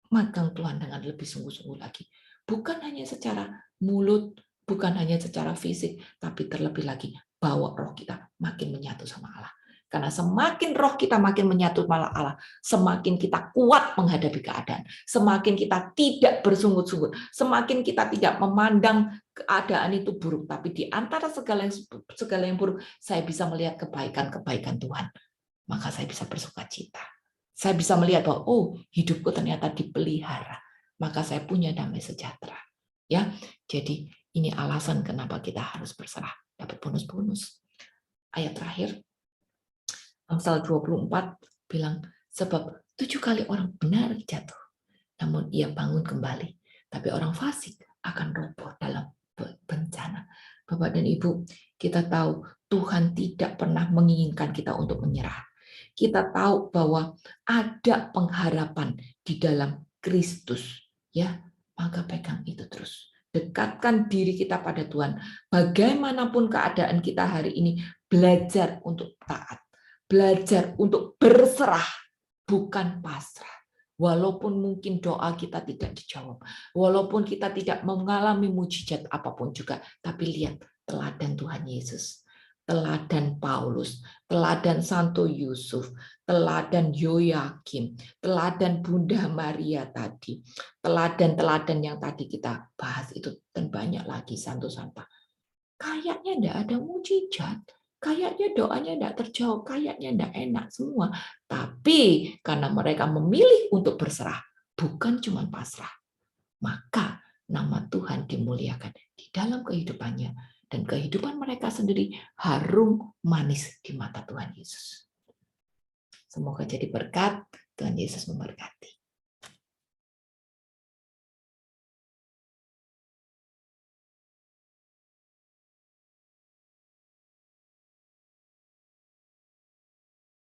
Speaker 1: magang Tuhan dengan lebih sungguh-sungguh lagi. Bukan hanya secara mulut, bukan hanya secara fisik, tapi terlebih lagi bawa roh kita makin menyatu sama Allah. Karena semakin roh kita makin menyatu sama Allah, semakin kita kuat menghadapi keadaan, semakin kita tidak bersungut-sungut, semakin kita tidak memandang keadaan itu buruk, tapi di antara segala yang buruk, saya bisa melihat kebaikan-kebaikan Tuhan. Maka saya bisa bersukacita. Saya bisa melihat bahwa hidupku ternyata dipelihara. Maka saya punya damai sejahtera. Ya, jadi ini alasan kenapa kita harus berserah, dapat bonus-bonus. Ayat terakhir Amsal 24 bilang, sebab 7 kali orang benar jatuh, namun ia bangun kembali. Tapi orang fasik akan roboh dalam bencana. Bapak dan Ibu, kita tahu Tuhan tidak pernah menginginkan kita untuk menyerah. Kita tahu bahwa ada pengharapan di dalam Kristus. Ya, maka pegang itu terus. Dekatkan diri kita pada Tuhan. Bagaimanapun keadaan kita hari ini, belajar untuk taat. Belajar untuk berserah, bukan pasrah. Walaupun mungkin doa kita tidak dijawab, walaupun kita tidak mengalami mujizat apapun juga, tapi lihat teladan Tuhan Yesus. teladan Paulus, teladan Santo Yusuf, teladan Yoyakim, teladan Bunda Maria tadi, teladan-teladan yang tadi kita bahas itu, dan banyak lagi Santo Santa. Kayaknya tidak ada mujizat, kayaknya doanya tidak terjawab, kayaknya tidak enak semua. Tapi karena mereka memilih untuk berserah, bukan cuma pasrah, maka nama Tuhan dimuliakan di dalam kehidupannya, dan kehidupan mereka sendiri harum manis di mata Tuhan Yesus. Semoga jadi berkat. Tuhan Yesus memberkati.